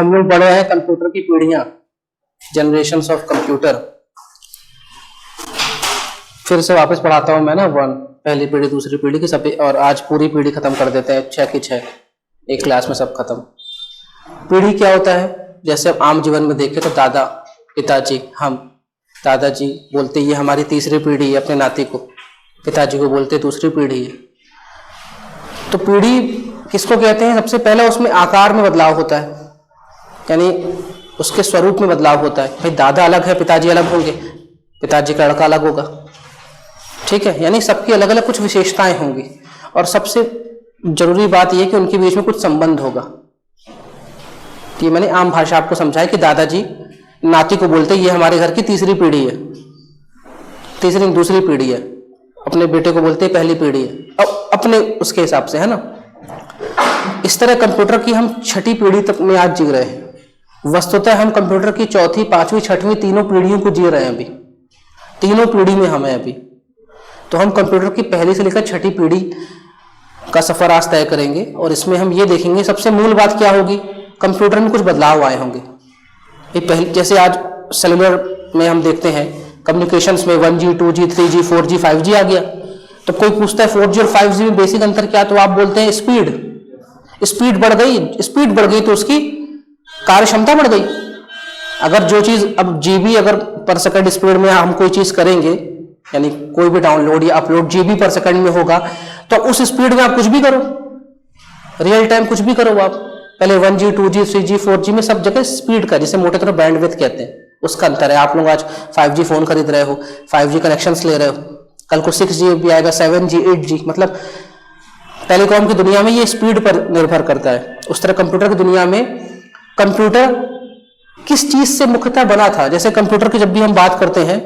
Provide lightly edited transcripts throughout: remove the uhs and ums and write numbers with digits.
हम लोग पढ़ रहे हैं कंप्यूटर की पीढ़ियां, जनरेशंस ऑफ कंप्यूटर। फिर से वापस पढ़ाता हूं मैं ना, पहली पीढ़ी दूसरी पीढ़ी की सब, और आज पूरी पीढ़ी खत्म कर देते हैं, 6 की 6 एक क्लास में सब खत्म। पीढ़ी क्या होता है? जैसे अब आम जीवन में देखें तो दादा, पिताजी, हम, दादाजी बोलते ये हमारी तीसरी पीढ़ी है अपने नाती को, पिताजी को बोलते दूसरी पीढ़ी है। तो पीढ़ी किसको कहते हैं? सबसे पहले उसमें आकार में बदलाव होता है, यानी उसके स्वरूप में बदलाव होता है। भाई दादा अलग है, पिताजी अलग होंगे, पिताजी का लड़का अलग होगा, ठीक है, यानी सबकी अलग अलग कुछ विशेषताएं होंगी। और सबसे जरूरी बात यह कि उनके बीच में कुछ संबंध होगा। ये मैंने आम भाषा आपको समझाया कि दादाजी नाती को बोलते ये हमारे घर की तीसरी पीढ़ी है, तीसरी दूसरी पीढ़ी है, अपने बेटे को बोलते पहली पीढ़ी है, अब अपने उसके हिसाब से, है ना। इस तरह कंप्यूटर की हम 6ठी पीढ़ी तक में आज जी रहे हैं। वस्तुतः हम कंप्यूटर की 4th, 5वीं, 6वीं तीनों पीढ़ियों को जी रहे हैं अभी, तीनों पीढ़ी में हम हैं अभी। तो हम कंप्यूटर की पहली से लेकर 6ठी पीढ़ी का सफर आज तय करेंगे, और इसमें हम ये देखेंगे सबसे मूल बात क्या होगी, कंप्यूटर में कुछ बदलाव आए होंगे। ये पहले जैसे आज सेलुलर में हम देखते हैं कम्युनिकेशंस में 1G, 2G, 3G, 4G, 5G आ गया। तो कोई पूछता है 4G और 5G में बेसिक अंतर क्या, तो आप बोलते हैं स्पीड, स्पीड बढ़ गई, स्पीड बढ़ गई तो उसकी कार्य क्षमता बढ़ गई। अगर जो चीज अब जीबी अगर पर सेकंड स्पीड में हम कोई चीज करेंगे, यानी कोई भी डाउनलोड या अपलोड जीबी पर सेकंड में होगा, तो उस स्पीड में आप कुछ भी करो, रियल टाइम कुछ भी करो आप। पहले 1G, 2G, 3G, 4G में सब जगह स्पीड का, जिसे मोटे तौर पर बैंडविड्थ कहते हैं, उसका अंतर है। आप लोग आज 5G फोन खरीद रहे हो, 5G कनेक्शंस ले रहे हो, कल को 6G भी आएगा, 7G, 8G, मतलब टेलीकॉम की दुनिया में ये स्पीड पर निर्भर करता है। उस तरह कंप्यूटर की दुनिया में कंप्यूटर किस चीज से मुख्यतः बना था। जैसे कंप्यूटर की जब भी हम बात करते हैं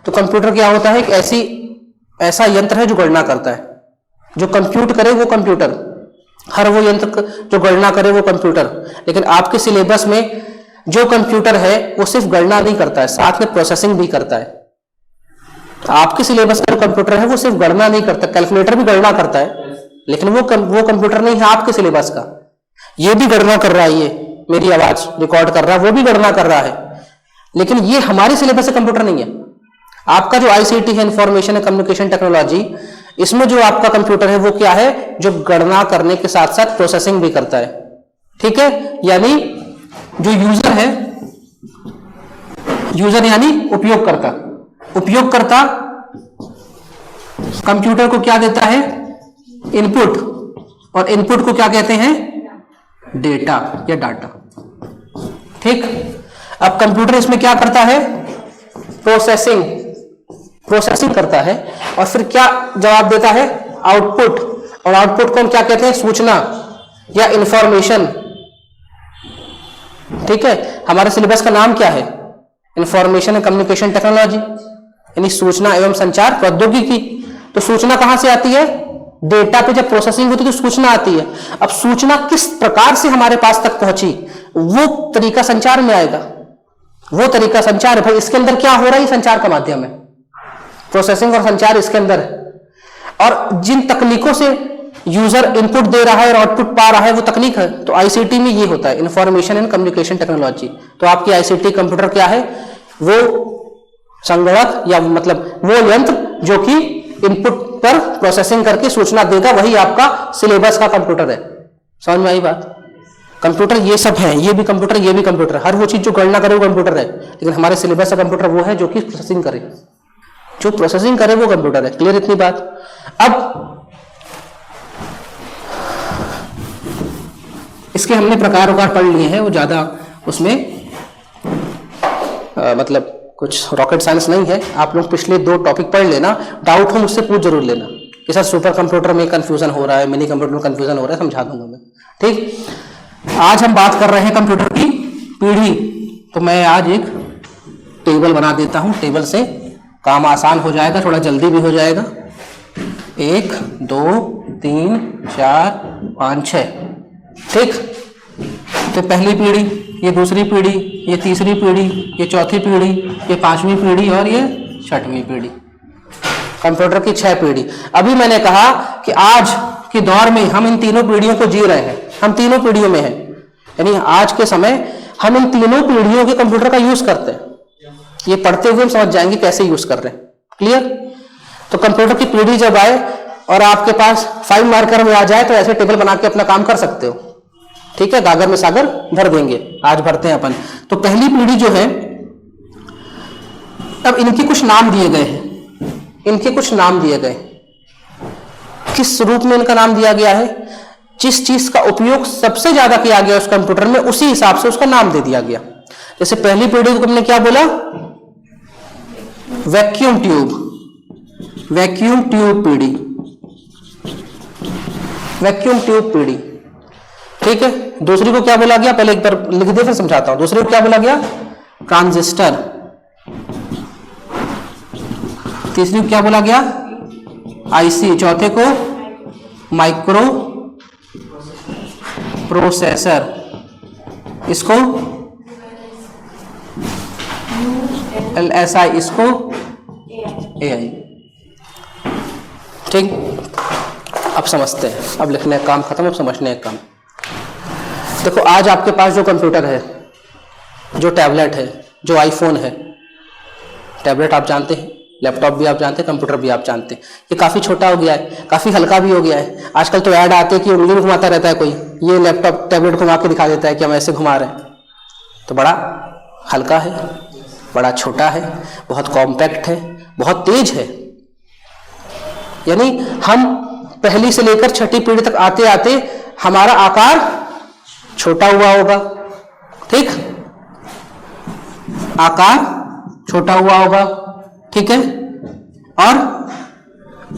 तो कंप्यूटर क्या होता है, एक ऐसा यंत्र है जो गणना करता है, जो कंप्यूट करे वो कंप्यूटर, हर वो यंत्र जो गणना करे वो कंप्यूटर। लेकिन आपके सिलेबस में जो कंप्यूटर है वो सिर्फ गणना नहीं करता है, साथ में प्रोसेसिंग भी करता है। आपके सिलेबस का जो कंप्यूटर है वो सिर्फ गणना नहीं करता, कैलकुलेटर भी गणना करता है, लेकिन वो कंप्यूटर नहीं है आपके सिलेबस का। ये भी गणना कर रहा है, ये मेरी आवाज रिकॉर्ड कर रहा है, वो भी गणना कर रहा है, लेकिन ये हमारे सिलेबस से कंप्यूटर नहीं है। आपका जो ICT है, इंफॉर्मेशन एंड कम्युनिकेशन टेक्नोलॉजी, इसमें जो आपका कंप्यूटर है वो क्या है, जो गणना करने के साथ साथ प्रोसेसिंग भी करता है, ठीक है। यानी जो यूजर है, यूजर यानी उपयोगकर्ता, उपयोगकर्ता कंप्यूटर को क्या देता है, इनपुट, और इनपुट को क्या कहते हैं, डेटा या डाटा, ठीक। अब कंप्यूटर इसमें क्या करता है, प्रोसेसिंग करता है, और फिर क्या जवाब देता है, आउटपुट। और आउटपुट को हम क्या कहते हैं, सूचना या इंफॉर्मेशन, ठीक है। हमारे सिलेबस का नाम क्या है, इंफॉर्मेशन एंड कम्युनिकेशन टेक्नोलॉजी, यानी सूचना एवं संचार प्रौद्योगिकी। तो सूचना कहां से आती है, डेटा पे जब प्रोसेसिंग होती है तो सूचना आती है। अब सूचना किस प्रकार से हमारे पास तक पहुंची, वो तरीका संचार में आएगा, वो तरीका संचार है। भाई इसके अंदर क्या हो रहा है, संचार का माध्यम है, प्रोसेसिंग और संचार इसके अंदर है। और जिन तकनीकों से यूजर इनपुट दे रहा है और आउटपुट पा रहा है वो तकनीक है। तो ICT में ये होता है, इंफॉर्मेशन एंड कम्युनिकेशन टेक्नोलॉजी। तो आपकी ICT कंप्यूटर क्या है, वो संगणक या मतलब वो यंत्र जो कि इनपुट पर प्रोसेसिंग करके सूचना देगा, वही आपका सिलेबस का कंप्यूटर है। समझ में आई बात। कंप्यूटर ये सब है, ये भी कंप्यूटर, ये भी कंप्यूटर, हर वो चीज जो गणना करे वो कंप्यूटर है, लेकिन हमारे सिलेबस का कंप्यूटर वो है जो कि प्रोसेसिंग करे, जो प्रोसेसिंग करे वो कंप्यूटर है। क्लियर इतनी बात। अब इसके हमने प्रकार पढ़ लिए हैं, वो ज्यादा उसमें मतलब कुछ रॉकेट साइंस नहीं है। आप लोग पिछले 2 टॉपिक पढ़ लेना, डाउट हो मुझसे पूछ जरूर लेना कि सर सुपर कंप्यूटर में कंफ्यूजन हो रहा है, मिनी कंप्यूटर में कंफ्यूजन हो रहा है, समझा दूंगा मैं, ठीक। आज हम बात कर रहे हैं कंप्यूटर की पीढ़ी। तो मैं आज एक टेबल बना देता हूं, टेबल से काम आसान हो जाएगा, थोड़ा जल्दी भी हो जाएगा। 1 2 3 4 5 6, ठीक। तो पहली पीढ़ी, ये दूसरी पीढ़ी, ये तीसरी पीढ़ी, ये चौथी पीढ़ी, ये 5वीं पीढ़ी और ये 6वीं पीढ़ी। कंप्यूटर की 6 पीढ़ी। अभी मैंने कहा कि आज के दौर में हम इन तीनों पीढ़ियों को जी रहे हैं, हम तीनों पीढ़ियों में हैं। यानी आज के समय हम इन तीनों पीढ़ियों के कंप्यूटर का यूज करते हैं। ये पढ़ते हुए हम समझ जाएंगे कैसे यूज कर रहे हैं। क्लियर? तो कंप्यूटर की पीढ़ी जब आए और आपके पास 5 मार्कर में आ जाए तो ऐसे टेबल बना के अपना काम कर सकते हो। ठीक है, गागर में सागर भर देंगे, आज भरते हैं अपन। तो पहली पीढ़ी जो है, अब इनके कुछ नाम दिए गए हैं, इनके कुछ नाम दिए गए। किस रूप में इनका नाम दिया गया है? जिस चीज का उपयोग सबसे ज्यादा किया गया उस कंप्यूटर में, उसी हिसाब से उसका नाम दे दिया गया। जैसे पहली पीढ़ी को हमने क्या बोला? वैक्यूम ट्यूब, वैक्यूम ट्यूब पीढ़ी, वैक्यूम ट्यूब पीढ़ी। ठीक है, दूसरी को क्या बोला गया? पहले एक बार लिख दे फिर समझाता हूं। दूसरी को क्या बोला गया? ट्रांजिस्टर। तीसरी को क्या बोला गया? आईसी। चौथे को माइक्रो प्रोसेसर, इसको LSI, इसको AI। ठीक, अब समझते हैं। अब लिखने का काम खत्म, अब समझने का काम। देखो, आज आपके पास जो कंप्यूटर है, जो टैबलेट है, जो आईफोन है, टैबलेट आप जानते हैं, लैपटॉप भी आप जानते हैं, कंप्यूटर भी आप जानते हैं। ये काफ़ी छोटा हो गया है, काफ़ी हल्का भी हो गया है। आजकल तो ऐड आते हैं कि उंगली में घुमाता रहता है कोई, ये लैपटॉप टैबलेट घुमा के दिखा देता है कि हम ऐसे घुमा रहे हैं। तो बड़ा हल्का है, बड़ा छोटा है, बहुत कॉम्पैक्ट है, बहुत तेज है। यानी हम पहली से लेकर छठी पीढ़ी तक आते आते हमारा आकार छोटा हुआ होगा। ठीक, आकार छोटा हुआ होगा। ठीक है, और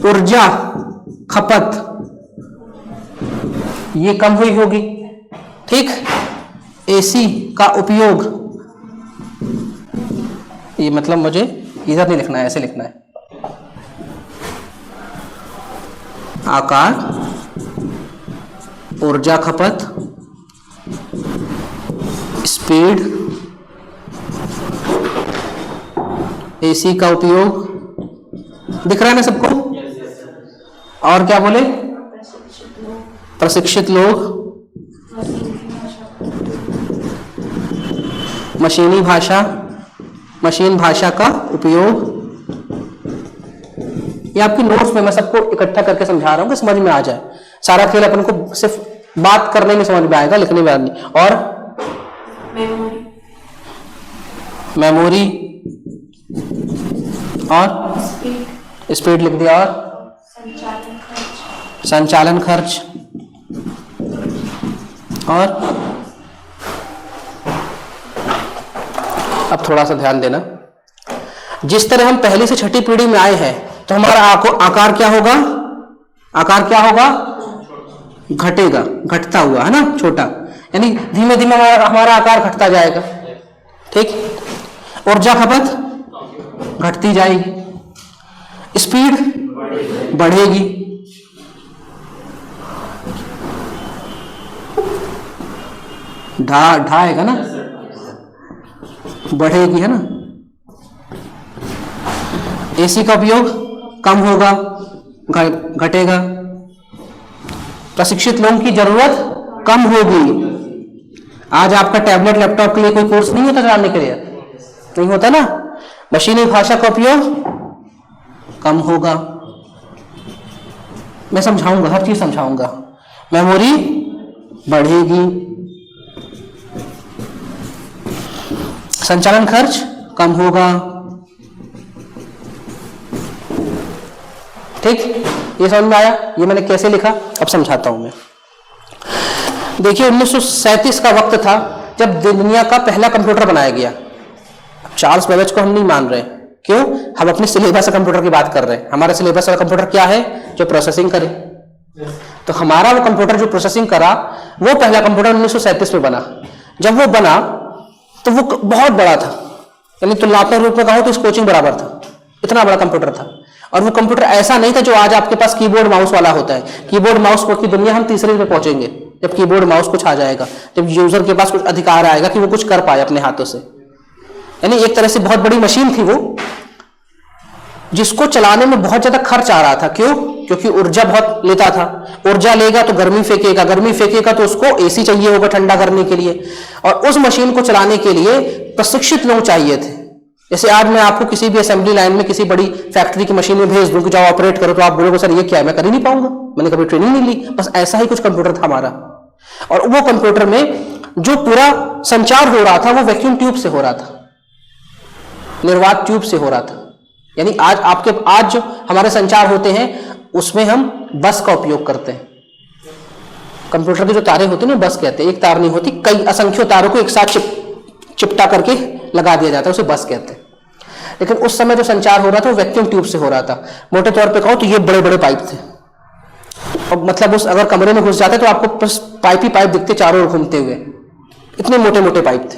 ऊर्जा खपत ये कम हुई होगी। ठीक, एसी का उपयोग, ये मतलब मुझे इधर नहीं लिखना है, ऐसे लिखना है। आकार, ऊर्जा खपत, स्पीड, एसी का उपयोग, दिख रहा है ना सबको? और क्या बोले? प्रशिक्षित लोग, मशीनी भाषा, मशीन भाषा का उपयोग। ये आपकी नोट्स में मैं सबको इकट्ठा करके समझा रहा हूं कि समझ में आ जाए। सारा खेल अपन को सिर्फ बात करने में समझ में आएगा, लिखने में नहीं। और मेमोरी और स्पीड लिख दिया, और संचालन खर्च, और अब थोड़ा सा ध्यान देना। जिस तरह हम पहली से छठी पीढ़ी में आए हैं तो हमारा आकार क्या होगा? आकार क्या होगा? घटेगा, घटता हुआ, है ना, छोटा। यानी धीमे धीमे हमारा आकार घटता जाएगा। ठीक, ऊर्जा खपत घटती जाएगी, स्पीड बढ़ेगी, ढाएगा ना, बढ़ेगी, है ना। एसी का उपयोग कम होगा, घटेगा। प्रशिक्षित लोगों की जरूरत कम होगी। आज आपका टैबलेट लैपटॉप के लिए कोई कोर्स नहीं होता चलाने के लिए, नहीं होता ना। मशीनी भाषा का उपयोग कम होगा। मैं समझाऊंगा, हर चीज समझाऊंगा। मेमोरी बढ़ेगी, संचालन खर्च कम होगा। ठीक, ये समझ में आया? ये मैंने कैसे लिखा अब समझाता हूं मैं। देखिए, 1937 का वक्त था जब दुनिया का पहला कंप्यूटर बनाया गया। चार्ल्स बेबेज को हम नहीं मान रहे, क्यों? हम अपने सिलेबस का कंप्यूटर की बात कर रहे हैं। हमारा सिलेबस का कंप्यूटर क्या है? जो प्रोसेसिंग करे। तो हमारा वो कंप्यूटर जो प्रोसेसिंग करा, वो पहला कंप्यूटर 1937 में बना। जब वो बना तो वो बहुत बड़ा था, यानी तुलनात्मक रूप में कहो तो इस कोचिंग बराबर था, इतना बड़ा कंप्यूटर था। और वो कंप्यूटर ऐसा नहीं था जो आज आपके पास कीबोर्ड माउस वाला होता है। कीबोर्ड माउस की दुनिया हम तीसरे में पहुंचेंगे जब कीबोर्ड माउस कुछ आ जाएगा, जब यूजर के पास कुछ अधिकार आएगा कि वो कुछ कर पाए अपने हाथों से। यानी एक तरह से बहुत बड़ी मशीन थी वो, जिसको चलाने में बहुत ज्यादा खर्च आ रहा था। क्यों? क्योंकि ऊर्जा बहुत लेता था। ऊर्जा लेगा तो गर्मी फेंकेगा, गर्मी फेंकेगा तो उसको एसी चाहिए होगा ठंडा करने के लिए, और उस मशीन को चलाने के लिए प्रशिक्षित लोग चाहिए थे। जैसे आज मैं आपको किसी भी असेंबली लाइन में किसी बड़ी फैक्ट्री की मशीन में भेज दूं कि जाओ ऑपरेट करो, तो आप बोलोगे सर ये क्या है, मैं कर ही नहीं पाऊंगा, मैंने कभी ट्रेनिंग नहीं ली। बस ऐसा ही कुछ कंप्यूटर था हमारा। और वो कंप्यूटर में जो पूरा संचार हो रहा था वो वैक्यूम ट्यूब से हो रहा था, निर्वात ट्यूब से हो रहा था। यानी आज जो हमारे संचार होते हैं उसमें हम बस का उपयोग करते हैं। कंप्यूटर के जो तारे होते हैं ना बस कहते हैं, एक तार नहीं होती, कई असंख्य तारों को एक साथ चिपटा करके लगा दिया जाता है, उसे बस कहते हैं। लेकिन उस समय जो संचार हो रहा था वो वैक्यूम ट्यूब से हो रहा था। मोटे तौर पे कहो तो ये बड़े बड़े पाइप थे, और मतलब उस अगर कमरे में घुस जाते तो आपको बस पाइप ही पाइप दिखते चारों ओर घूमते हुए, इतने मोटे मोटे पाइप थे।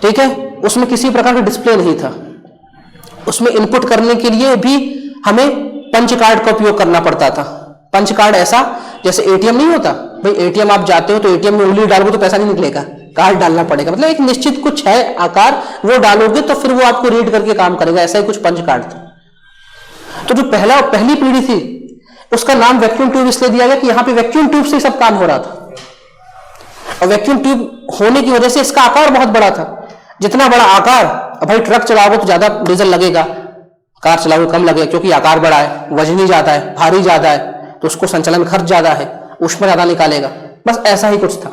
ठीक है, उसमें किसी प्रकार का डिस्प्ले नहीं था। उसमें इनपुट करने के लिए भी हमें पंच कार्ड का उपयोग करना पड़ता था। पंच कार्ड ऐसा जैसे एटीएम नहीं होता, भाई एटीएम आप जाते हो तो एटीएम में उंगली डालोगे तो पैसा नहीं निकलेगा, कार्ड डालना पड़ेगा, मतलब एक निश्चित कुछ है आकार, वो डालोगे तो फिर वो आपको रीड करके काम करेगा। ऐसा ही कुछ पंच कार्ड था। तो जो पहली पीढ़ी थी उसका नाम वैक्यूम ट्यूब इसलिए दिया गया कि यहाँ पे वैक्यूम ट्यूब से सब काम हो रहा था, और वैक्यूम ट्यूब होने की वजह से इसका आकार बहुत बड़ा था। जितना बड़ा आकार, भाई ट्रक चलाओगे तो ज्यादा डीजल लगेगा, कार चलाओगे कम लगेगा, क्योंकि आकार बड़ा है, वजनी ज्यादा है, भारी ज्यादा है, तो उसको संचालन खर्च ज्यादा है, ऊष्मा ज्यादा निकालेगा। बस ऐसा ही कुछ था।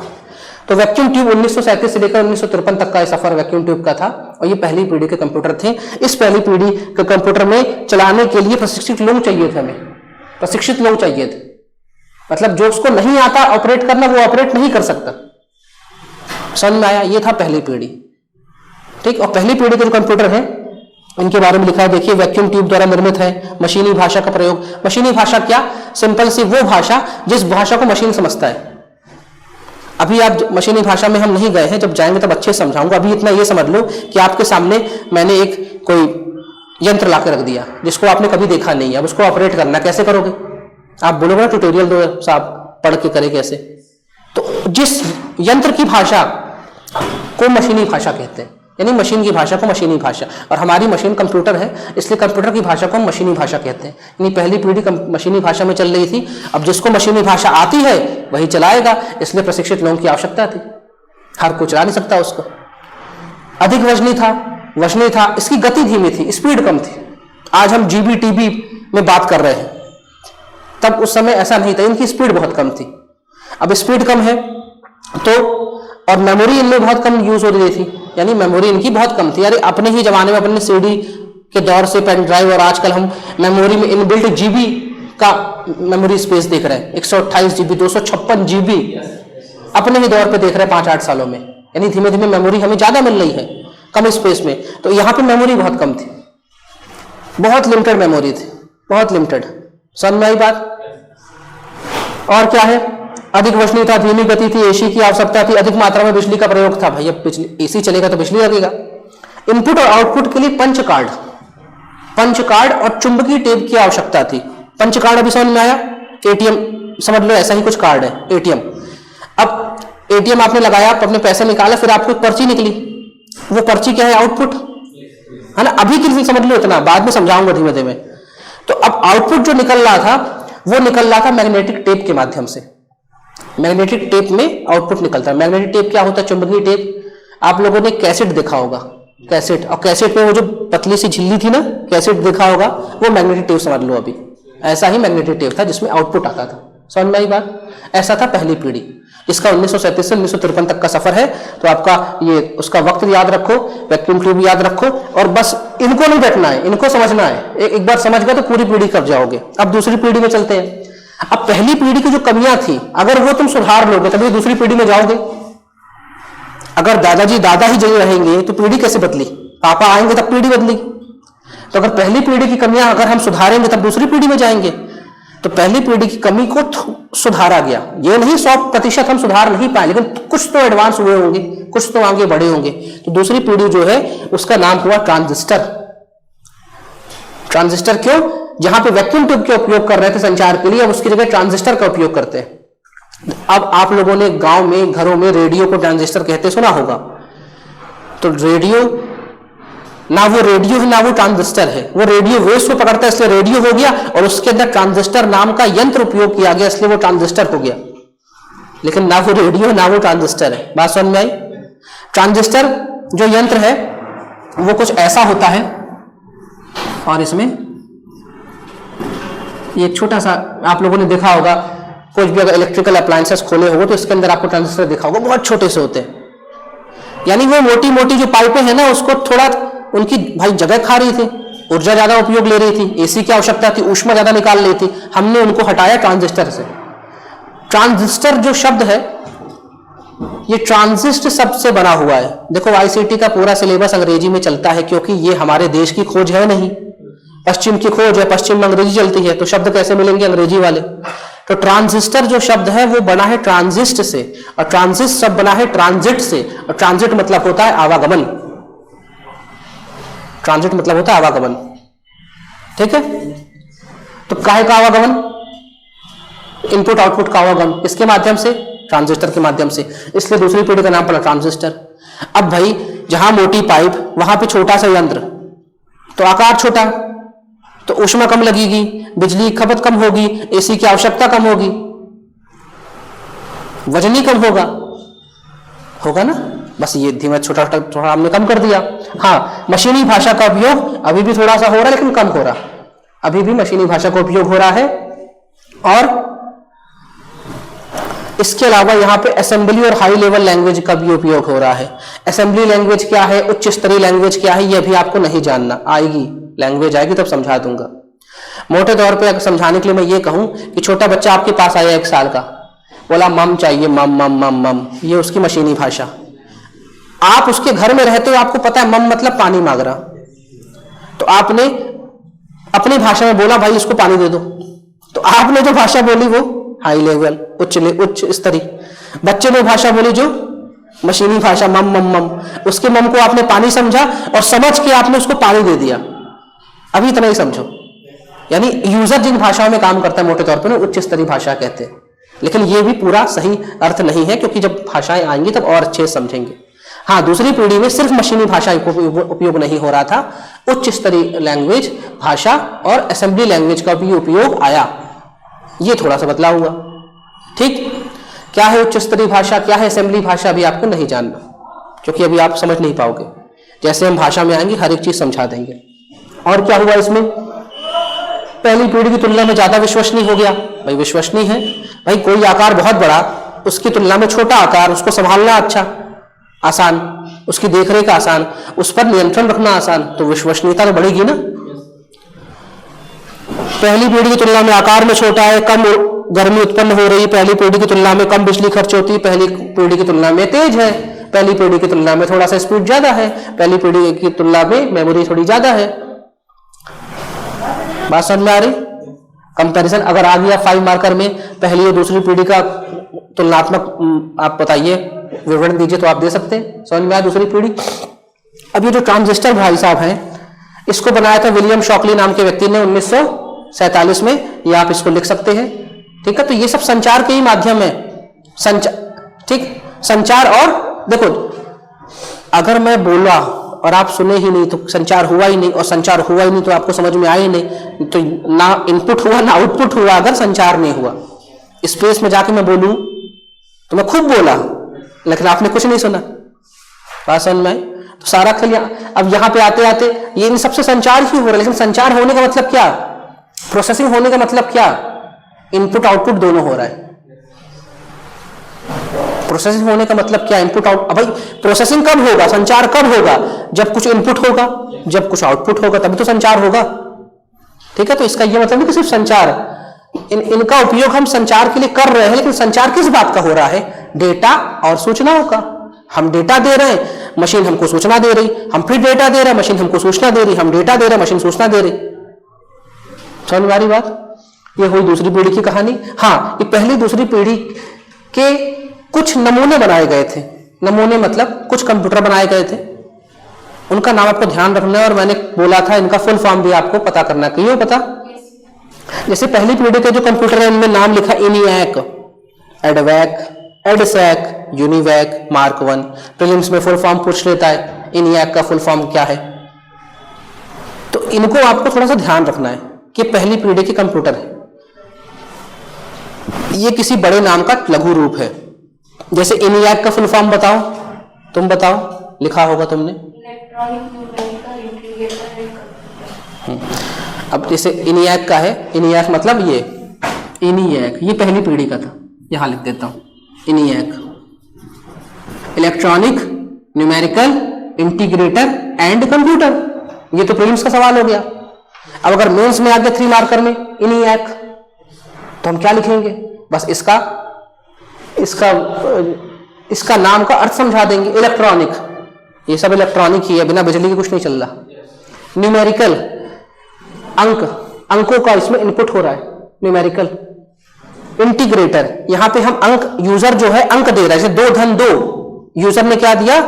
तो वैक्यूम ट्यूब 1937 से लेकर 1953 तक का सफर वैक्यूम ट्यूब का था, और ये पहली पीढ़ी के कंप्यूटर थे। इस पहली पीढ़ी के कंप्यूटर में चलाने के लिए प्रशिक्षित लोग चाहिए थे, हमें प्रशिक्षित लोग चाहिए थे। मतलब जो उसको नहीं आता ऑपरेट करना वो ऑपरेट नहीं कर सकता। समझ में आया? ये था पहली पीढ़ी। ठीक, और पहली पीढ़ी के जो कंप्यूटर हैं इनके बारे में लिखा है, देखिए वैक्यूम ट्यूब द्वारा निर्मित है, मशीनी भाषा का प्रयोग। मशीनी भाषा क्या? सिंपल सी वो भाषा जिस भाषा को मशीन समझता है। अभी आप मशीनी भाषा में हम नहीं गए हैं, जब जाएंगे तब अच्छे समझाऊंगा। अभी इतना ये समझ लो कि आपके सामने मैंने एक कोई यंत्र ला के रख दिया जिसको आपने कभी देखा नहीं है, अब उसको ऑपरेट करना कैसे करोगे? आप बोलोगे ना ट्यूटोरियल दो साहब, पढ़ के करे कैसे। तो जिस यंत्र की भाषा को मशीनी भाषा कहते हैं, यानी मशीन की भाषा को मशीनी भाषा, और हमारी मशीन कंप्यूटर है इसलिए कंप्यूटर की भाषा को हम मशीनी भाषा कहते हैं। यानी पहली पीढ़ी मशीनी भाषा में चल रही थी। अब जिसको मशीनी भाषा आती है वही चलाएगा, इसलिए प्रशिक्षित लोगों की आवश्यकता थी, हर कोई चला नहीं सकता उसको। अधिक वजनी था, इसकी गति धीमी थी, स्पीड कम थी। आज हम जीबी टीबी में बात कर रहे हैं, तब उस समय ऐसा नहीं था, इनकी स्पीड बहुत कम थी। अब स्पीड कम है तो, और मेमोरी इनमें बहुत कम यूज हो रही थी, यानी मेमोरी इनकी बहुत कम थी। अरे अपने ही जमाने में अपने सीडी के दौर से पेन ड्राइव, और आजकल हम मेमोरी में इनबिल्ट जीबी का मेमोरी स्पेस देख रहे हैं, 128 जीबी 256 जीबी अपने ही दौर पे देख रहे हैं 5-8 सालों में। यानी धीमे धीमे मेमोरी हमें ज्यादा मिल रही है कम स्पेस में। तो यहाँ पे मेमोरी बहुत कम थी, बहुत लिमिटेड मेमोरी थी, बहुत लिमिटेड। समझ में आई बात? और क्या है? अधिक वजनी था, धीमी गति थी, एसी की आवश्यकता थी, अधिक मात्रा में बिजली का प्रयोग था। भाई अब एसी चलेगा तो बिजली लगेगा। इनपुट और आउटपुट के लिए पंच कार्ड और चुंबकीय टेप की आवश्यकता थी। पंच कार्ड अभी समझ में आया? एटीएम समझ लो, ऐसा ही कुछ कार्ड है एटीएम। अब एटीएम आपने लगाया, अपने पैसे निकाला, फिर आपको एक पर्ची निकली, वो पर्ची क्या है? आउटपुट है ना। अभी के लिए समझ लो इतना, बाद में समझाऊंगा धीमे धीमे। तो अब आउटपुट जो निकल रहा था वो निकल रहा था मैग्नेटिक टेप के माध्यम से। मैग्नेटिक टेप में आउटपुट निकलता है। मैग्नेटिक टेप क्या होता है? चुंबकीय टेप। आप लोगों ने कैसेट देखा होगा, कैसेट, और कैसेट में वो जो पतली सी झिल्ली थी ना, कैसेट देखा होगा, वो मैग्नेटिक टेप समझ लो। अभी ऐसा ही मैग्नेटिक टेप था जिसमें आउटपुट आता था। समझ में आई बात? ऐसा था पहली पीढ़ी। इसका 1937 से 1953 तक का सफर है। तो आपका ये उसका वक्त याद रखो, वैक्यूम ट्यूब याद रखो, और बस इनको नहीं बैठना है, इनको समझना है। एक बार समझ गए तो पूरी पीढ़ी कर जाओगे। अब दूसरी पीढ़ी में चलते हैं। अब पहली पीढ़ी की जो कमियां थी, अगर वो तुम सुधार लोगे तभी दूसरी पीढ़ी में जाओगे। अगर दादा ही जय रहेंगे तो पीढ़ी कैसे बदली? पापा आएंगे तब पीढ़ी बदली। तो अगर पहली पीढ़ी की कमियां अगर हम सुधारेंगे तब दूसरी पीढ़ी में जाएंगे। तो पहली पीढ़ी की कमी को सुधारा गया। ये नहीं 100% हम सुधार नहीं पाए, लेकिन कुछ तो एडवांस हुए होंगे, कुछ तो आगे बढ़े होंगे। तो दूसरी पीढ़ी जो है उसका नाम हुआ ट्रांजिस्टर। ट्रांजिस्टर क्यों? जहां पे वैक्यूम ट्यूब के उपयोग कर रहे थे संचार के लिए, अब उसकी जगह ट्रांजिस्टर का उपयोग करते हैं। अब आप लोगों ने गांव में घरों में रेडियो को ट्रांजिस्टर कहते सुना होगा। तो रेडियो ना वो रेडियो है ना वो ट्रांजिस्टर है। वो रेडियो वेव्स को पकड़ता है इसलिए रेडियो हो गया, और उसके अंदर ट्रांजिस्टर नाम का यंत्र उपयोग किया गया इसलिए वो ट्रांजिस्टर हो गया। लेकिन ना वो रेडियो ना वो ट्रांजिस्टर है। बात समझ में आई? ट्रांजिस्टर जो यंत्र है वो कुछ ऐसा होता है, और इसमें ये छोटा सा आप लोगों ने देखा होगा, कुछ भी अगर इलेक्ट्रिकल अप्लायंसेस खोले हो तो इसके अंदर आपको ट्रांजिस्टर देखा होगा, बहुत छोटे से होते हैं। यानी वो मोटी मोटी जो पाइपें हैं ना उसको थोड़ा उनकी भाई जगह खा रही थी, ऊर्जा ज्यादा उपयोग ले रही थी, एसी की आवश्यकता थी, ऊष्मा ज्यादा निकाल रही थी, हमने उनको हटाया ट्रांजिस्टर से। ट्रांजिस्टर जो शब्द है ये ट्रांजिस्ट शब्द से बना हुआ है। देखो आईसीटी का पूरा सिलेबस अंग्रेजी में चलता है क्योंकि ये हमारे देश की खोज है नहीं, पश्चिम की खोज है, पश्चिम में अंग्रेजी चलती है, तो शब्द कैसे मिलेंगे अंग्रेजी वाले। तो ट्रांजिस्टर जो शब्द है वो बना है ट्रांजिस्ट से, और ट्रांजिस्ट शब्द बना है ट्रांजिट से, और ट्रांजिट मतलब होता है आवागमन। ट्रांजिट मतलब होता है आवागमन, ठीक है। तो काहे का आवागमन? इनपुट आउटपुट का आवागमन किसके माध्यम से? ट्रांजिस्टर के माध्यम से, इसलिए दूसरी पीढ़ी का नाम पड़ा ट्रांजिस्टर। अब भाई जहां मोटी पाइप वहां पे छोटा सा यंत्र, तो आकार छोटा, तो ऊष्मा कम लगेगी, बिजली की खपत कम होगी, एसी की आवश्यकता कम होगी, वजनी कम होगा, होगा ना। बस ये धीमा छोटा थोड़ा हमने कम कर दिया। हाँ, मशीनी भाषा का उपयोग अभी भी थोड़ा सा हो रहा है लेकिन कम हो रहा, अभी भी मशीनी भाषा का उपयोग हो रहा है। और इसके अलावा यहाँ पे असेंबली और हाई लेवल लैंग्वेज का भी उपयोग हो रहा है। असेंबली लैंग्वेज क्या है, उच्च स्तरीय लैंग्वेज क्या है, ये भी आपको नहीं जानना, आएगी लैंग्वेज आएगी तब समझा दूंगा। मोटे तौर पे अगर समझाने के लिए मैं ये कहूं कि छोटा बच्चा आपके पास आया 1 साल का, बोला मम चाहिए, मम मम मम मम, ये उसकी मशीनी भाषा। आप उसके घर में रहते हो, आपको पता है मम मतलब पानी मांग रहा, तो आपने अपनी भाषा में बोला भाई इसको पानी दे दो, तो आपने जो भाषा बोली वो हाई लेवल उच्च स्तरीय, बच्चे ने भाषा बोली जो मशीनी भाषा मम मम मम, उसके मम को आपने पानी समझा और समझ के आपने उसको पानी दे दिया। अभी इतना ही समझो, यानी यूजर जिन भाषाओं में काम करता है मोटे तौर पर उच्च स्तरीय भाषा कहते हैं, लेकिन ये भी पूरा सही अर्थ नहीं है क्योंकि जब भाषाएं आएंगी तब और अच्छे समझेंगे। हाँ, दूसरी पीढ़ी में सिर्फ मशीनी भाषा उपयोग नहीं हो रहा था, उच्च स्तरीय लैंग्वेज भाषा और असेंबली लैंग्वेज का भी उपयोग आया, ये थोड़ा सा बदलाव हुआ। ठीक, क्या है उच्च स्तरीय भाषा, क्या है असेंबली भाषा, अभी आपको नहीं जानना क्योंकि अभी आप समझ नहीं पाओगे। जैसे हम भाषा में आएंगे हर एक चीज समझा देंगे। और क्या हुआ इसमें, पहली पीढ़ी की तुलना में ज्यादा विश्वसनीय हो गया। भाई विश्वसनीय है, भाई कोई आकार बहुत बड़ा उसकी तुलना में छोटा आकार, उसको संभालना अच्छा आसान, उसकी देखरेख आसान, उस पर नियंत्रण रखना आसान, तो विश्वसनीयता तो बढ़ेगी ना। पहली पीढ़ी की तुलना में आकार में छोटा है, कम गर्मी उत्पन्न हो रही है, पहली पीढ़ी की तुलना में कम बिजली खर्च होती है, पहली पीढ़ी की तुलना में तेज है, पहली पीढ़ी की तुलना में थोड़ा सा स्पीड ज्यादा है, पहली पीढ़ी की तुलना में मेमोरी थोड़ी ज्यादा है। बात समझ में आ रही? कंपैरिजन अगर आ गया 5 मार्कर में पहली और दूसरी पीढ़ी का तुलनात्मक आप बताइए, विवरण दीजिए तो आप दे सकते हैं। समझ में आया दूसरी पीढ़ी। अब ये जो ट्रांजिस्टर भाई साहब हैं, इसको बनाया था विलियम शॉकली नाम के व्यक्ति ने 1947 में, ये आप इसको लिख सकते हैं। ठीक है, तो ये सब संचार के ही माध्यम है, ठीक, संचार। और देखो अगर मैं बोला और आप सुने ही नहीं तो संचार हुआ ही नहीं, और संचार हुआ ही नहीं तो आपको समझ में आया ही नहीं, तो ना इनपुट हुआ ना आउटपुट हुआ अगर संचार नहीं हुआ। स्पेस में जाके मैं बोलूं तो मैं खूब बोला लेकिन आपने कुछ नहीं सुना, बात समझ में आई? तो सारा खेल अब यहाँ पे आते आते ये इन सबसे संचार ही हो रहा है, लेकिन संचार होने का मतलब क्या, प्रोसेसिंग होने का मतलब क्या, इनपुट आउटपुट दोनों हो रहा है। प्रोसेसिंग होने का मतलब क्या, इनपुट आउट। भाई प्रोसेसिंग कब होगा, संचार कब होगा, जब कुछ इनपुट होगा, जब कुछ आउटपुट होगा, तभी तो संचार होगा। ठीक है, तो इसका यह मतलब नहीं कि सिर्फ संचार, इनका उपयोग हम संचार के लिए कर रहे हैं, लेकिन संचार किस बात का हो रहा है, डेटा और सूचनाओं का। हम डेटा दे रहे हैं, मशीन हमको सूचना दे रही, हम फिर डेटा दे रहे हैं, मशीन हमको सूचना दे रही, हम डेटा दे रहे हैं, मशीन सूचना दे रही। समझ में आ रही बात? ये हुई दूसरी पीढ़ी की कहानी। हाँ, ये पहली दूसरी पीढ़ी के कुछ नमूने बनाए गए थे। नमूने मतलब कुछ कंप्यूटर बनाए गए थे, उनका नाम आपको ध्यान रखना है, और मैंने बोला था इनका फुल फॉर्म भी आपको पता करना है। क्यों पता? जैसे पहली पीढ़ी के जो कंप्यूटर है इनमें नाम लिखा ENIAC, EDVAC, EDSAC, UNIVAC, Mark 1। Prelims में फुल फॉर्म पूछ लेता है, इनिएक का फुल फॉर्म क्या है, तो इनको आपको थोड़ा सा ध्यान रखना है कि पहली पीढ़ी के कंप्यूटर है, ये किसी बड़े नाम का लघु रूप है। जैसे ENIAC का फुल फॉर्म बताओ, तुम बताओ, लिखा होगा तुमने। अब जैसे ENIAC का है, ENIAC मतलब ये ENIAC, ये पहली पीढ़ी का था, यहां लिख देता हूं ENIAC, electronic numerical integrator and computer. ये तो प्रीलिम्स का सवाल हो गया। अब अगर मेंस में आ गया 3 मार्कर में ENIAC, तो हम क्या लिखेंगे, बस इसका इसका नाम का अर्थ समझा देंगे। इलेक्ट्रॉनिक, ये सब इलेक्ट्रॉनिक ही है, बिना बिजली के कुछ नहीं चल रहा। न्यूमेरिकल, अंकों का इसमें इनपुट हो रहा है, न्यूमेरिकल। इंटीग्रेटर, यहां पे हम अंक, यूजर जो है अंक दे रहा है, जैसे 2 धन 2, यूजर ने क्या दिया,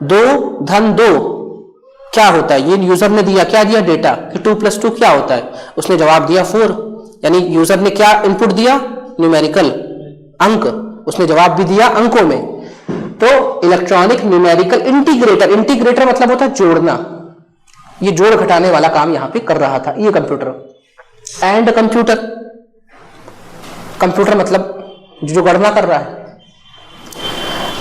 2 धन 2 क्या होता है, ये यूजर ने दिया, क्या दिया, डेटा, कि 2 + 2 क्या होता है, उसने जवाब दिया 4, यानी यूजर ने क्या इनपुट दिया, न्यूमेरिकल, अंक, उसने जवाब भी दिया अंकों में। तो इलेक्ट्रॉनिक न्यूमेरिकल इंटीग्रेटर, इंटीग्रेटर मतलब होता है जोड़ना, ये जोड़ घटाने वाला काम यहां पे कर रहा था ये कंप्यूटर। एंड कंप्यूटर, कंप्यूटर मतलब जो गणना कर रहा है।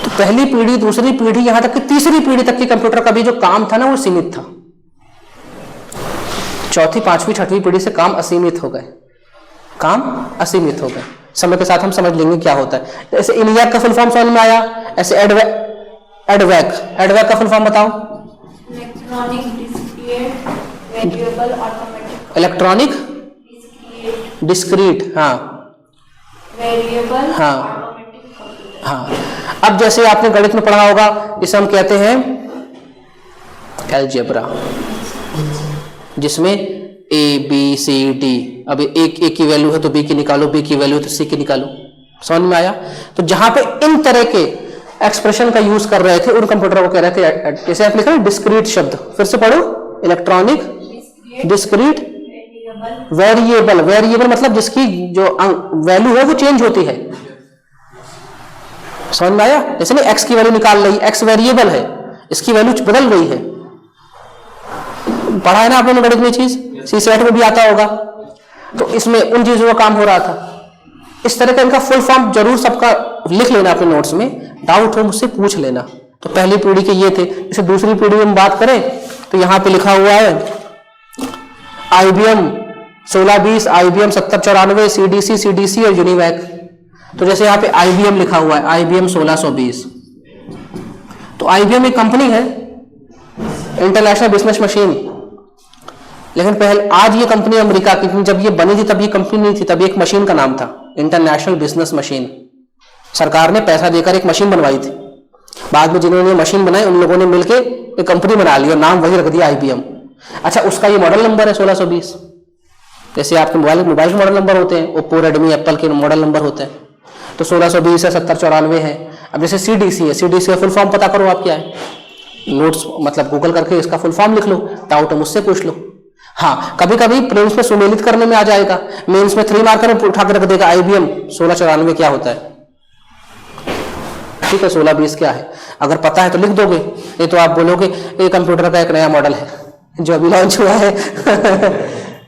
तो पहली पीढ़ी, दूसरी पीढ़ी, यहां तक कि तीसरी पीढ़ी तक के कंप्यूटर का भी जो काम था ना वो सीमित था। चौथी, पांचवी, छठवीं पीढ़ी से काम असीमित हो गए, काम असीमित हो गए। समय के साथ हम समझ लेंगे क्या होता है। जैसे ENIAC का फुल फॉर्म समझ में आया, ऐसे एडवैक का फुल फॉर्म बताओ। इलेक्ट्रॉनिक डिस्क्रीट, हाँ हाँ हाँ। अब जैसे आपने गणित में पढ़ा होगा, इसे हम कहते हैं अलजेब्रा, जिसमें ABCD, अब A की वैल्यू है तो B की निकालो, B की वैल्यू है तो C की निकालो। समझ में आया। तो जहां पे इन तरह के एक्सप्रेशन का यूज कर रहे थे उन कंप्यूटर को कह रहे थे, जैसे आप लिख रहे हैं डिस्क्रीट शब्द, फिर से पढ़ो, इलेक्ट्रॉनिक डिस्क्रीट वेरिएबल, वेरिएबल मतलब जिसकी जो वैल्यू है वो चेंज होती है। समझ में आया। जैसे नहीं x की वैल्यू निकाल रही, x वेरिएबल है, इसकी वैल्यू बदल रही है। पढ़ा है ना आपने गणित में चीज, CSET में भी आता होगा। तो इसमें उन चीजों का काम हो रहा था। इस तरह का इनका फुल फॉर्म जरूर सबका लिख लेना अपने नोट्स में, डाउट हो मुझसे पूछ लेना। तो पहली पीढ़ी के ये थे। जैसे दूसरी पीढ़ी में बात करें तो यहां पे लिखा हुआ है IBM 1620, IBM 7094, CDC और यूनिवैक। तो जैसे यहाँ पे IBM लिखा हुआ है, IBM 1620, तो IBM एक कंपनी है, इंटरनेशनल बिजनेस मशीन। लेकिन पहले, आज ये कंपनी अमेरिका की, जब ये बनी थी तब ये कंपनी नहीं थी, तब एक मशीन का नाम था इंटरनेशनल बिजनेस मशीन। सरकार ने पैसा देकर एक मशीन बनवाई थी। बाद में जिन्होंने मशीन बनाई उन लोगों ने मिलकर एक कंपनी बना ली और नाम वही रख दिया IBM। अच्छा, उसका ये मॉडल नंबर है 1620। जैसे आपके मोबाइल के मॉडल नंबर होते हैं, ओप्पो, रेडमी, एप्पल के मॉडल नंबर होते हैं, तो 1620 है, 7094 है। अब जैसे CDC है, CDC का फुल फॉर्म पता करो आप क्या है, नोट्स मतलब गूगल करके इसका फुल फॉर्म लिख लो, डाउट है मुझसे पूछ लो। हाँ, कभी कभी प्रीलिम्स में सुमेलित करने में आ जाएगा, मेंस में 3 मार्कर में उठा के रख देगा IBM 1694 क्या होता है। ठीक है, 1620 क्या है, अगर पता है तो लिख दोगे, नहीं तो आप बोलोगे ये कंप्यूटर का एक नया मॉडल है जो अभी लॉन्च हुआ है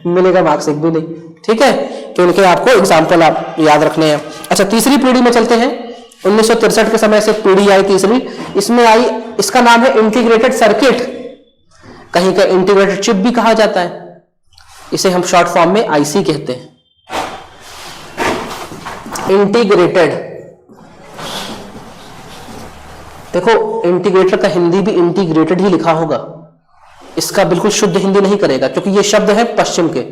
मिलेगा मार्क्स एक भी नहीं। ठीक है, तो उनके आपको एग्जाम्पल आप याद रखने हैं। अच्छा, तीसरी पीढ़ी में चलते हैं। 1963 के समय से पीढ़ी आई तीसरी, इसमें आई, इसका नाम है इंटीग्रेटेड सर्किट, कहीं का इंटीग्रेटेड चिप भी कहा जाता है। इसे हम शॉर्ट फॉर्म में IC कहते हैं, इंटीग्रेटेड। देखो, इंटीग्रेटर का हिंदी भी इंटीग्रेटेड ही लिखा होगा, इसका बिल्कुल शुद्ध हिंदी नहीं करेगा, क्योंकि ये शब्द है पश्चिम के,